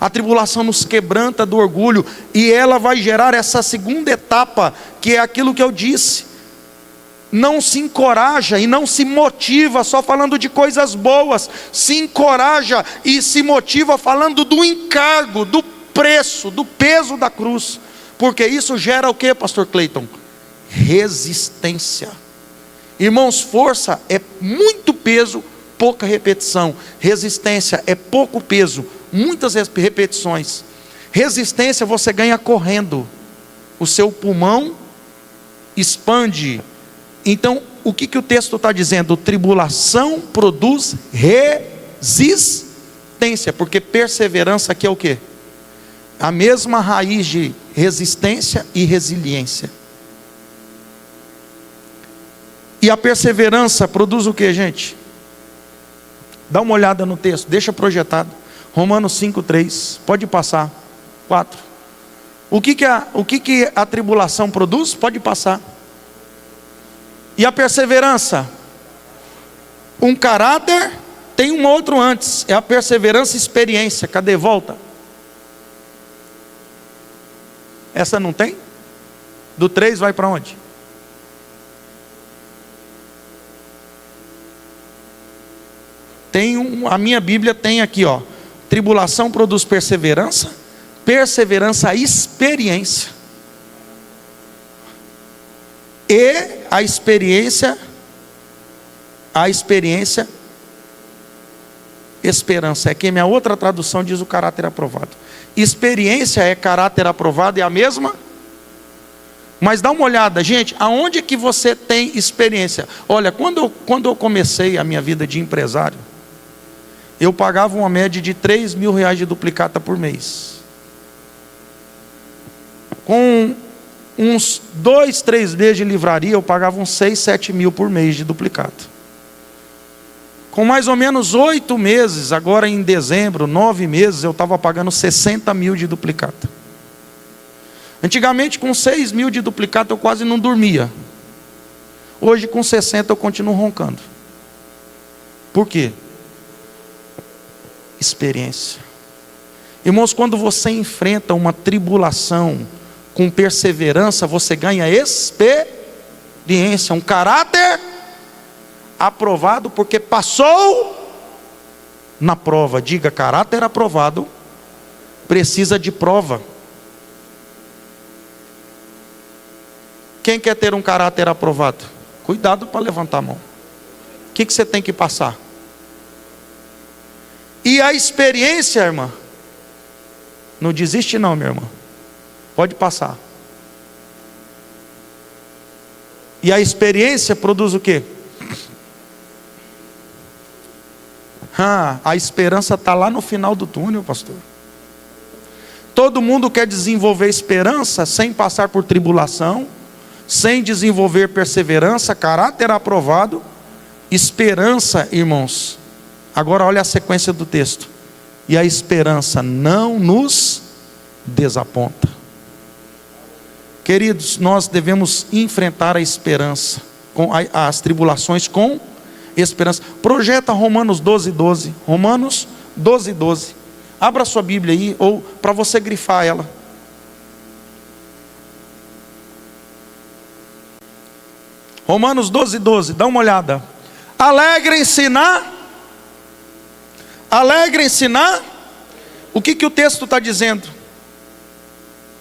A tribulação nos quebranta do orgulho, e ela vai gerar essa segunda etapa, que é aquilo que eu disse. Não se encoraja e não se motiva só falando de coisas boas, se encoraja e se motiva falando do encargo, do preço, do peso da cruz, porque isso gera o que, pastor Cleiton? Resistência. Irmãos, força é muito peso, pouca repetição. Resistência é pouco peso, muitas repetições. Resistência você ganha correndo, o seu pulmão expande. Então, o que o texto está dizendo? Tribulação produz resistência, porque perseverança aqui é o quê? A mesma raiz de resistência e resiliência. E a perseverança produz o que, gente? Dá uma olhada no texto, deixa projetado. Romanos 5:3, pode passar. 4. O que a tribulação produz? Pode passar. E a perseverança? Um caráter, tem um outro antes, é a perseverança e experiência. Cadê? Volta. Essa não tem? Do 3 vai para onde? A minha Bíblia tem aqui, ó. Tribulação produz perseverança, perseverança experiência. E a experiência, esperança. É que minha outra tradução diz o caráter aprovado. Experiência é caráter aprovado, é a mesma. Mas dá uma olhada, gente, aonde que você tem experiência? Olha, quando eu comecei a minha vida de empresário, eu pagava uma média de R$3.000 de duplicata por mês. Com uns 2, 3 meses de livraria, eu pagava uns 6, 7 mil por mês de duplicata. Com mais ou menos 8 meses, agora em dezembro, 9 meses, eu estava pagando 60 mil de duplicata. Antigamente, com 6 mil de duplicata, eu quase não dormia. Hoje, com 60, eu continuo roncando. Por quê? Experiência. Irmãos, quando você enfrenta uma tribulação com perseverança, você ganha experiência, um caráter aprovado, porque passou na prova. Diga, caráter aprovado precisa de prova. Quem quer ter um caráter aprovado? Cuidado para levantar a mão. O que você tem que passar? E a experiência, irmã, não desiste não, minha irmã. Pode passar. E a experiência produz o quê? A esperança está lá no final do túnel, pastor. Todo mundo quer desenvolver esperança sem passar por tribulação, sem desenvolver perseverança, caráter aprovado. Esperança, irmãos. Agora olha a sequência do texto. E a esperança não nos desaponta. Queridos, nós devemos enfrentar a esperança, as tribulações com esperança. Projeta Romanos 12:12. Romanos 12:12. Abra sua Bíblia aí, ou para você grifar ela. Romanos 12:12, dá uma olhada. Alegrem-se na... O que o texto está dizendo?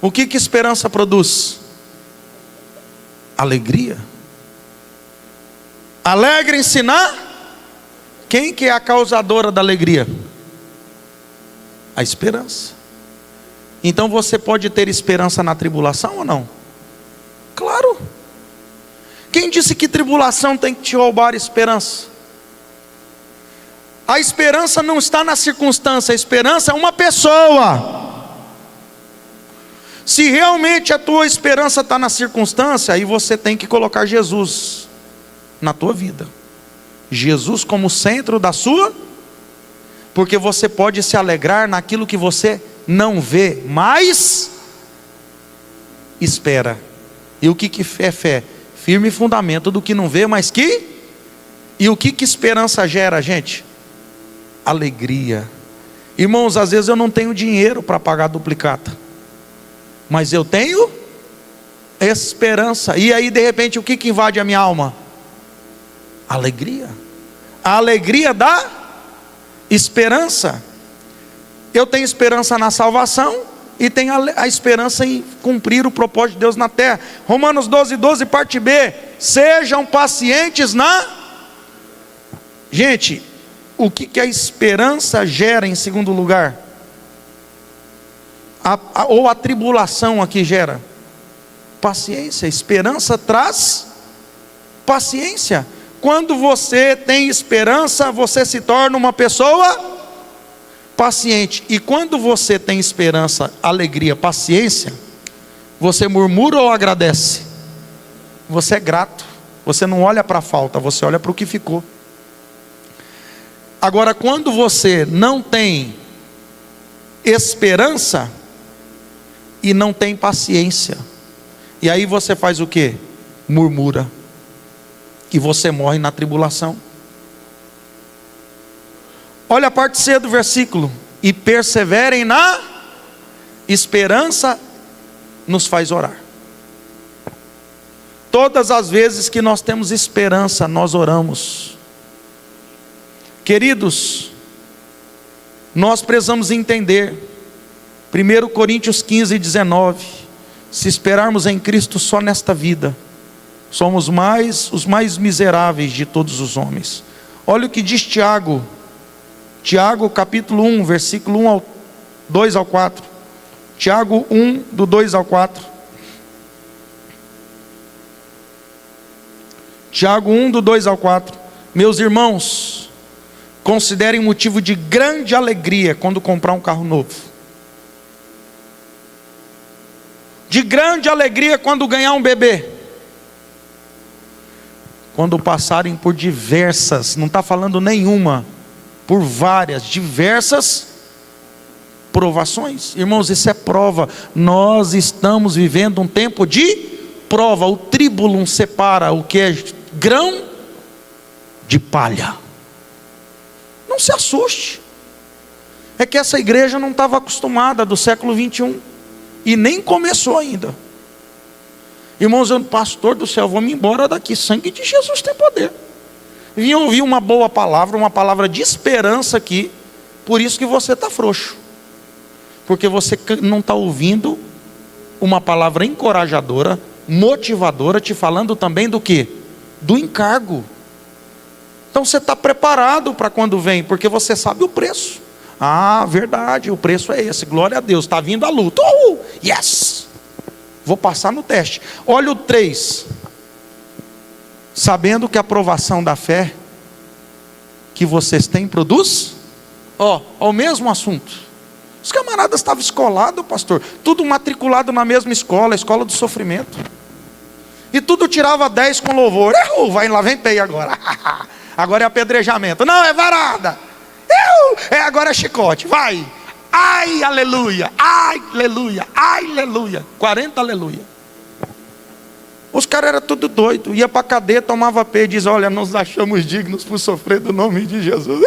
O que esperança produz? Alegria. Alegrem-se na... Quem que é a causadora da alegria? A esperança. Então você pode ter esperança na tribulação ou não? Claro. Quem disse que tribulação tem que te roubar a esperança? A esperança não está na circunstância, a esperança é uma pessoa. Se realmente a tua esperança está na circunstância, aí você tem que colocar Jesus na tua vida. Jesus como centro da sua, porque você pode se alegrar naquilo que você não vê, mas espera. E o que é fé? Firme fundamento do que não vê, mas que... E o que esperança gera, gente? Alegria. Irmãos, às vezes eu não tenho dinheiro para pagar a duplicata, mas eu tenho esperança. E aí de repente o que invade a minha alma? Alegria. A alegria da esperança. Eu tenho esperança na salvação e tenho a esperança em cumprir o propósito de Deus na terra. Romanos 12:12, parte B. Sejam pacientes na... Gente, o que a esperança gera em segundo lugar? Ou a tribulação aqui gera? Paciência. Esperança traz paciência. Quando você tem esperança, você se torna uma pessoa paciente. E quando você tem esperança, alegria, paciência, você murmura ou agradece? Você é grato. Você não olha para a falta, você olha para o que ficou. Agora, quando você não tem esperança e não tem paciência, e aí você faz o quê? Murmura. E você morre na tribulação. Olha a parte C do versículo. E perseverem na esperança, nos faz orar. Todas as vezes que nós temos esperança, nós oramos. Queridos, nós precisamos entender 1 Coríntios 15:19. Se esperarmos em Cristo só nesta vida, somos os mais miseráveis de todos os homens. Olha o que diz Tiago. Tiago capítulo 1, versículo 2 ao 4. Tiago 1, do 2 ao 4. Tiago 1, do 2 ao 4. Meus irmãos, considerem motivo de grande alegria quando comprar um carro novo. De grande alegria quando ganhar um bebê. Quando passarem por diversas, não está falando nenhuma, por várias, diversas provações. Irmãos, isso é prova. Nós estamos vivendo um tempo de prova. O tribulum separa o que é grão de palha. Não se assuste. É que essa igreja não estava acostumada do século 21. E nem começou ainda. Irmãos, eu, pastor do céu, vou me embora daqui. Sangue de Jesus tem poder. Vim ouvir uma boa palavra, uma palavra de esperança aqui. Por isso que você está frouxo. Porque você não está ouvindo uma palavra encorajadora, motivadora, te falando também do quê? Do encargo. Então você está preparado para quando vem, porque você sabe o preço. Ah, verdade, o preço é esse, glória a Deus, está vindo a luta. Yes! Vou passar no teste. Olha o 3. Sabendo que a aprovação da fé que vocês têm produz, o mesmo assunto. Os camaradas estavam escolados, pastor, tudo matriculado na mesma escola, a escola do sofrimento. E tudo tirava 10 com louvor. Vai lá, vem peia agora. Agora é apedrejamento. Não, é varada. Agora é chicote, vai. Ai, aleluia, ai, aleluia, ai, aleluia. 40 aleluia. Os caras eram tudo doido. Ia para a cadeia, tomava pé e diz: olha, nos achamos dignos por sofrer do nome de Jesus.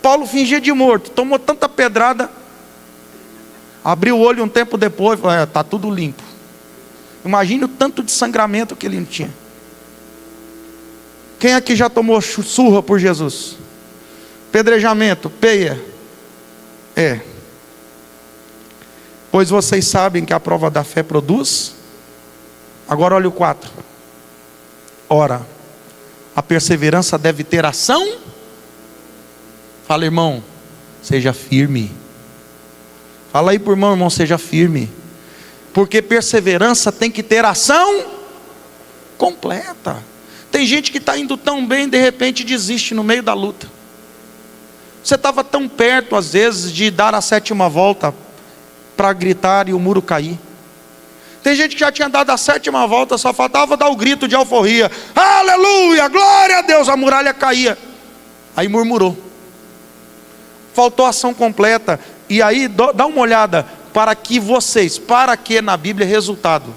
Paulo fingia de morto, tomou tanta pedrada, abriu o olho um tempo depois, falou: está tudo limpo. Imagine o tanto de sangramento que ele não tinha. Quem aqui já tomou surra por Jesus? Pedrejamento, peia. Pois vocês sabem que a prova da fé produz. Agora olha o 4. Ora, a perseverança deve ter ação. Fala, irmão, seja firme. Fala aí por irmão, seja firme. Porque perseverança tem que ter ação completa. Tem gente que está indo tão bem, de repente desiste no meio da luta. Você estava tão perto às vezes de dar a 7ª volta para gritar e o muro cair. Tem gente que já tinha dado a 7ª volta, só faltava dar o grito de alforria: aleluia, glória a Deus, a muralha caía. Aí murmurou. Faltou ação completa. E aí dá uma olhada para que na Bíblia é resultado.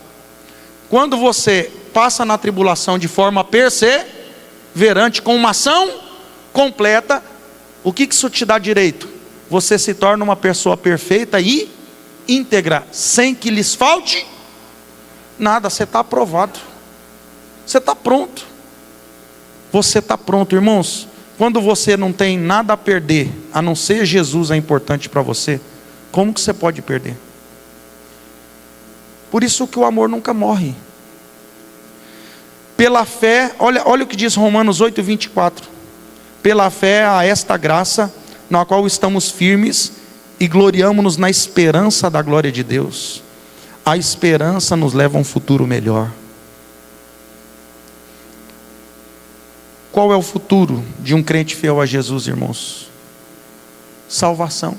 Quando você passa na tribulação de forma perseverante, com uma ação completa, o que isso te dá direito? Você se torna uma pessoa perfeita e íntegra, sem que lhes falte nada. Você está aprovado. Você está pronto. Você está pronto, irmãos. Quando você não tem nada a perder, a não ser Jesus é importante para você, como que você pode perder? Por isso que o amor nunca morre. Pela fé, olha o que diz Romanos 8, 24. Pela fé há esta graça, na qual estamos firmes e gloriamo-nos na esperança da glória de Deus. A esperança nos leva a um futuro melhor. Qual é o futuro de um crente fiel a Jesus, irmãos? Salvação.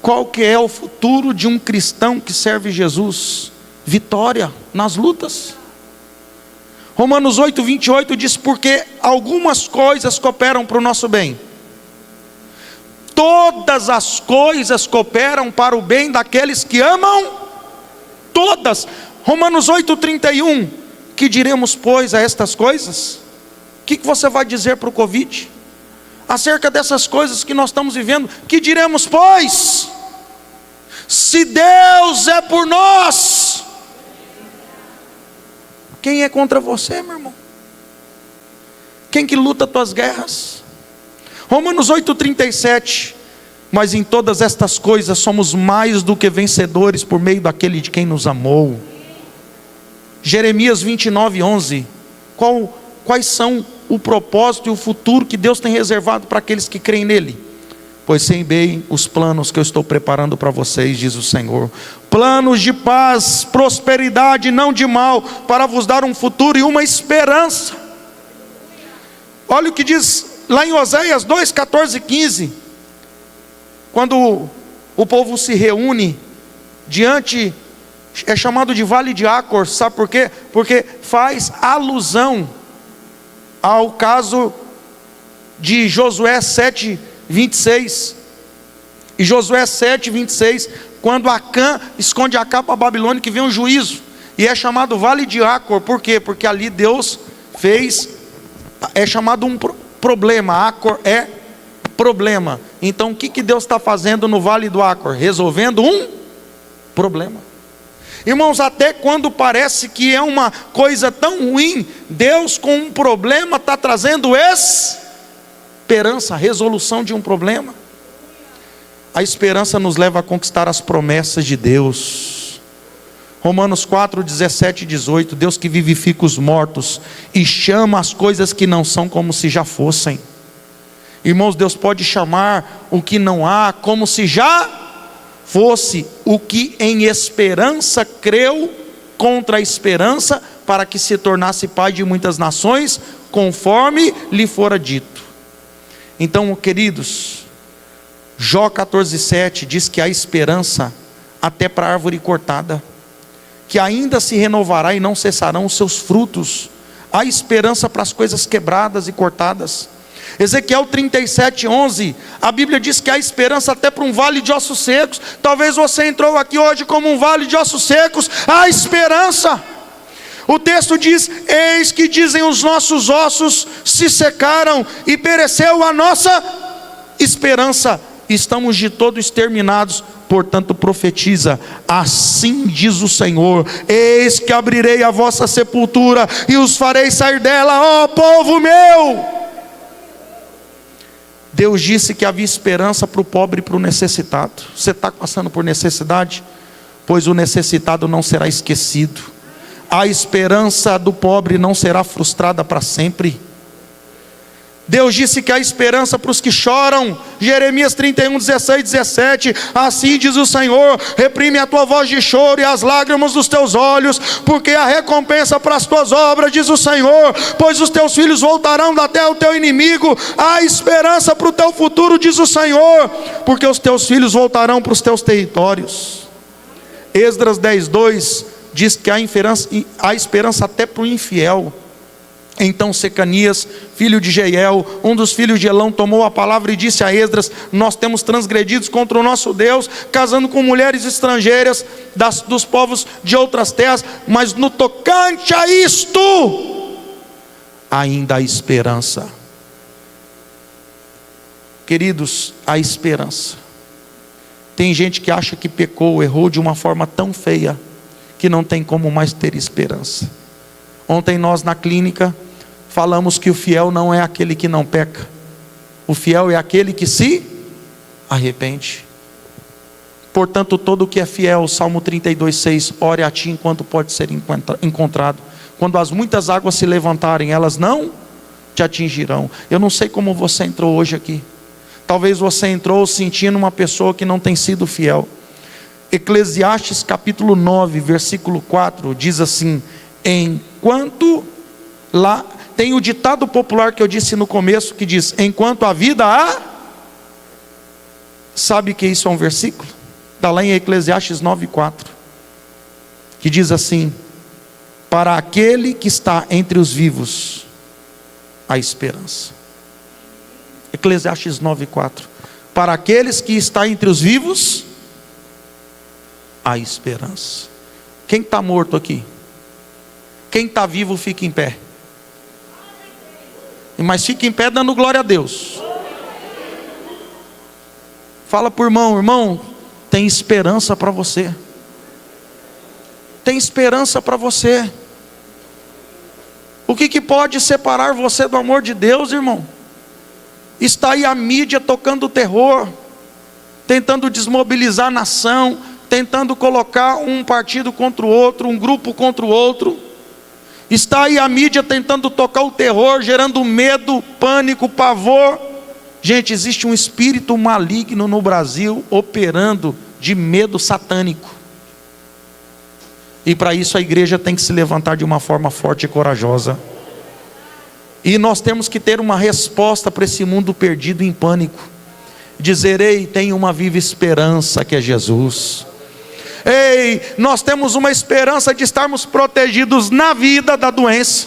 Qual que é o futuro de um cristão que serve Jesus? Vitória nas lutas. Romanos 8, 28 diz: porque algumas coisas cooperam para o nosso bem. Todas as coisas cooperam para o bem daqueles que amam. Todas. Romanos 8, 31. Que diremos, pois, a estas coisas? O que você vai dizer para o Covid? Acerca dessas coisas que nós estamos vivendo, que diremos, pois? Se Deus é por nós, quem é contra você, meu irmão? Quem que luta tuas guerras? Romanos 8,37. Mas em todas estas coisas somos mais do que vencedores por meio daquele de quem nos amou. Jeremias 29:11. Quais são o propósito e o futuro que Deus tem reservado para aqueles que creem nele? Pois sei bem os planos que eu estou preparando para vocês, diz o Senhor. planos de paz, prosperidade, não de mal, para vos dar um futuro e uma esperança. Olha o que diz lá em Oséias 2, 14 e 15. Quando o povo se reúne diante, é chamado de Vale de Acor, sabe por quê? Porque faz alusão ao caso de Josué 7, 26. E Josué 7, 26, quando Acã esconde Acã para a Babilônia, que vem um juízo, e é chamado Vale de Acor. Por quê? Porque ali Deus fez, é chamado um problema. Acor é problema. Então o que Deus está fazendo no Vale do Acor? Resolvendo um problema. Irmãos, até quando parece que é uma coisa tão ruim, Deus com um problema está trazendo esperança, resolução de um problema. A esperança nos leva a conquistar as promessas de Deus. Romanos 4, 17 e 18, Deus que vivifica os mortos e chama as coisas que não são como se já fossem. Irmãos, Deus pode chamar o que não há como se já fosse. O que em esperança creu contra a esperança, para que se tornasse pai de muitas nações, conforme lhe fora dito. Então, queridos, Jó 14:7 diz que há esperança até para a árvore cortada, que ainda se renovará e não cessarão os seus frutos. Há esperança para as coisas quebradas e cortadas. Ezequiel 37:11, a Bíblia diz que há esperança até para um vale de ossos secos. Talvez você entrou aqui hoje como um vale de ossos secos. Há esperança. O texto diz: eis que dizem os nossos ossos se secaram e pereceu a nossa esperança, estamos de todo exterminados. Portanto profetiza: assim diz o Senhor, eis que abrirei a vossa sepultura e os farei sair dela, ó povo meu. Deus disse que havia esperança para o pobre e para o necessitado. Você está passando por necessidade? Pois o necessitado não será esquecido. A esperança do pobre não será frustrada para sempre. Deus disse que há esperança para os que choram. Jeremias 31, 16, 17. Assim diz o Senhor: reprime a tua voz de choro e as lágrimas dos teus olhos, porque a recompensa para as tuas obras, diz o Senhor, pois os teus filhos voltarão da terra do teu inimigo. Há esperança para o teu futuro, diz o Senhor, porque os teus filhos voltarão para os teus territórios. Esdras 10, 2 diz que há esperança até para o infiel. Então Secanias, filho de Jeiel, um dos filhos de Elão, tomou a palavra e disse a Esdras: nós temos transgredido contra o nosso Deus, casando com mulheres estrangeiras dos povos de outras terras, mas no tocante a isto, ainda há esperança. Queridos, há esperança. Tem gente que acha que pecou, errou de uma forma tão feia, que não tem como mais ter esperança. Ontem nós na clínica falamos que o fiel não é aquele que não peca. O fiel é aquele que se arrepende. Portanto, todo o que é fiel, Salmo 32:6, ore a ti enquanto pode ser encontrado. Quando as muitas águas se levantarem, elas não te atingirão. Eu não sei como você entrou hoje aqui. Talvez você entrou sentindo uma pessoa que não tem sido fiel. Eclesiastes capítulo 9, versículo 4, diz assim: enquanto lá, tem o ditado popular que eu disse no começo, que diz: enquanto a vida há. Sabe que isso é um versículo? Está lá em Eclesiastes 9, 4, que diz assim: para aquele que está entre os vivos, há esperança. Eclesiastes 9, 4, para aqueles que estão entre os vivos, há esperança. Quem está morto aqui? Quem está vivo fica em pé. Mas fica em pé dando glória a Deus. Fala para o irmão: irmão, tem esperança para você. Tem esperança para você. O que pode separar você do amor de Deus, irmão? Está aí a mídia tocando terror, tentando desmobilizar a nação, tentando colocar um partido contra o outro, um grupo contra o outro. Está aí a mídia tentando tocar o terror, gerando medo, pânico, pavor. Gente, existe um espírito maligno no Brasil operando de medo satânico. E para isso a igreja tem que se levantar de uma forma forte e corajosa. E nós temos que ter uma resposta para esse mundo perdido em pânico. Dizer: ei, tem uma viva esperança que é Jesus. Ei, nós temos uma esperança de estarmos protegidos na vida da doença.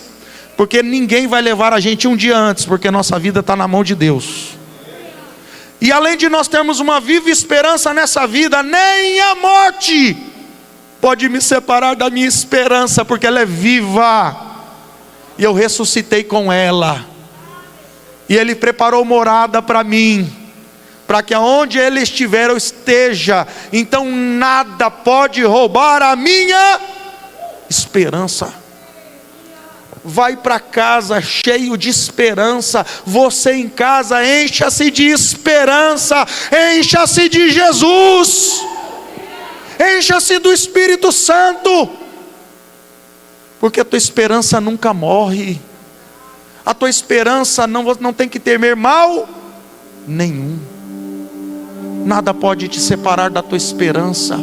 Porque ninguém vai levar a gente um dia antes, porque nossa vida está na mão de Deus. E além de nós termos uma viva esperança nessa vida, nem a morte pode me separar da minha esperança, porque ela é viva. E eu ressuscitei com ela. E Ele preparou morada para mim, para que aonde Ele estiver eu esteja. Então nada pode roubar a minha esperança. Vai para casa cheio de esperança. Você em casa, encha-se de esperança, encha-se de Jesus, encha-se do Espírito Santo, porque a tua esperança nunca morre. A tua esperança não tem que temer mal nenhum. Nada pode te separar da tua esperança.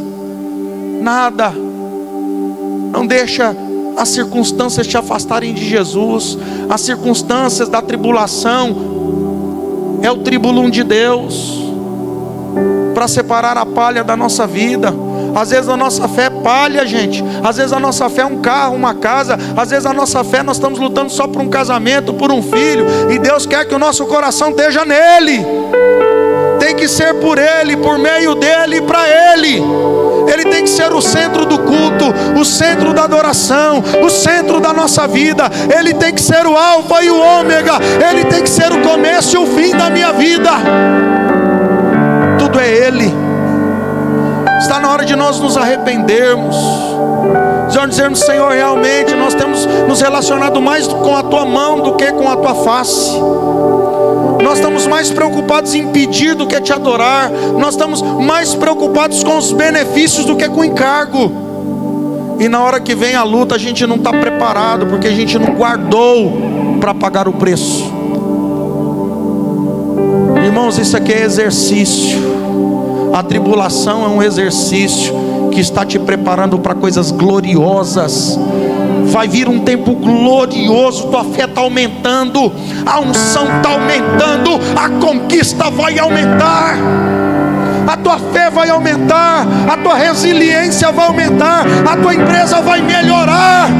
Nada. Não deixa as circunstâncias te afastarem de Jesus. As circunstâncias da tribulação é o tribulum de Deus para separar a palha da nossa vida. Às vezes a nossa fé é palha, gente. Às vezes a nossa fé é um carro, uma casa. Às vezes a nossa fé, nós estamos lutando só por um casamento, por um filho. E Deus quer que o nosso coração esteja nele. Tem que ser por Ele, por meio dEle e para Ele. Ele tem que ser o centro do culto, o centro da adoração, o centro da nossa vida. Ele tem que ser o alfa e o ômega. Ele tem que ser o começo e o fim da minha vida. Tudo é Ele. Está na hora de nós nos arrependermos, de dizermos: Senhor, realmente nós temos nos relacionado mais com a Tua mão do que com a Tua face. Nós estamos mais preocupados em pedir do que te adorar. Nós estamos mais preocupados com os benefícios do que com o encargo. E na hora que vem a luta, a gente não está preparado, porque a gente não guardou para pagar o preço. Irmãos, isso aqui é exercício. A tribulação é um exercício que está te preparando para coisas gloriosas. Vai vir um tempo glorioso. Tua fé está aumentando, a unção está aumentando, a conquista vai aumentar, a tua fé vai aumentar, a tua resiliência vai aumentar, a tua empresa vai melhorar.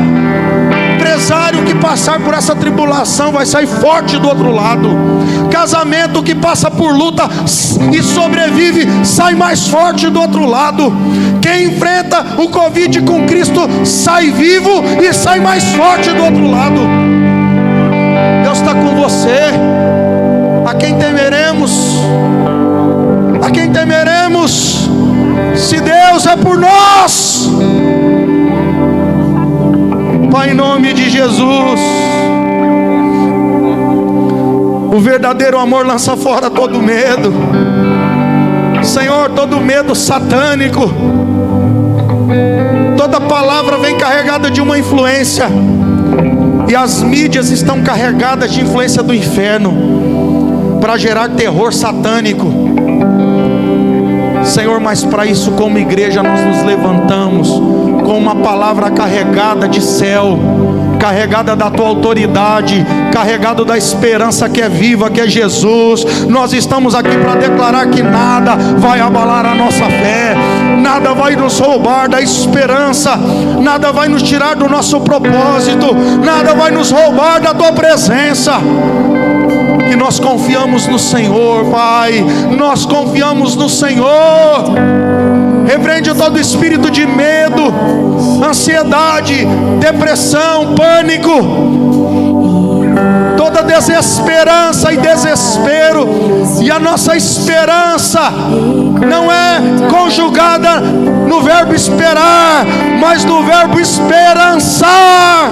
Empresário que passar por essa tribulação vai sair forte do outro lado. Casamento que passa por luta e sobrevive, sai mais forte do outro lado. Quem enfrenta o Covid com Cristo sai vivo e sai mais forte do outro lado. Deus está com você. A quem temeremos? A quem temeremos? Se Deus é por nós. Pai, em nome de Jesus, o verdadeiro amor lança fora todo medo. Senhor, todo medo satânico, toda palavra vem carregada de uma influência, e as mídias estão carregadas de influência do inferno para gerar terror satânico. Senhor, mas para isso, como igreja, nós nos levantamos com uma palavra carregada de céu, carregada da tua autoridade, carregado da esperança que é viva, que é Jesus. Nós estamos aqui para declarar que nada vai abalar a nossa fé, nada vai nos roubar da esperança, nada vai nos tirar do nosso propósito, nada vai nos roubar da tua presença. Que nós confiamos no Senhor, Pai. Nós confiamos no Senhor. Repreende todo espírito de medo, ansiedade, depressão, pânico, toda desesperança e desespero. E a nossa esperança não é conjugada no verbo esperar, mas no verbo esperançar.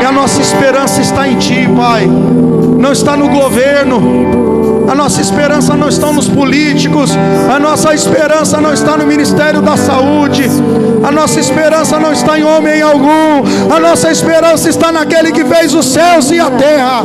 E a nossa esperança está em Ti, Pai. Não está no governo. A nossa esperança não está nos políticos. A nossa esperança não está no Ministério da Saúde. A nossa esperança não está em homem algum. A nossa esperança está naquele que fez os céus e a terra.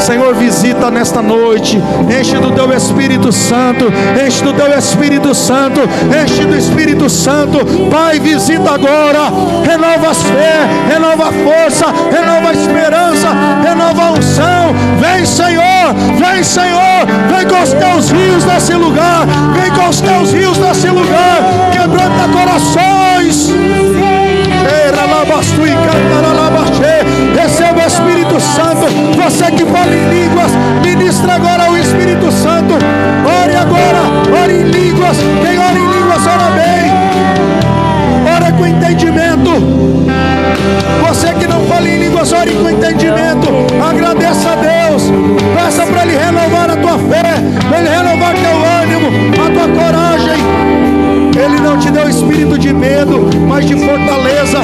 Senhor, visita nesta noite, enche do teu Espírito Santo, enche do teu Espírito Santo, enche do Espírito Santo. Pai, visita agora, renova a fé, renova a força, renova a esperança, renova a unção. Vem, Senhor, vem, Senhor, vem com os teus rios nesse lugar, vem com os teus rios nesse lugar, quebranta corações. Receba o Espírito Santo. Você que fala em línguas, ministra agora o Espírito Santo. Ore agora, ore em línguas. Quem ora em línguas, ora bem. Ora com entendimento. Você que não fala em línguas, ore com entendimento. Agradeça a Deus. Peça para Ele renovar a tua fé, para Ele renovar teu ânimo, a tua coragem. Ele não te deu espírito de medo, mas de fortaleza.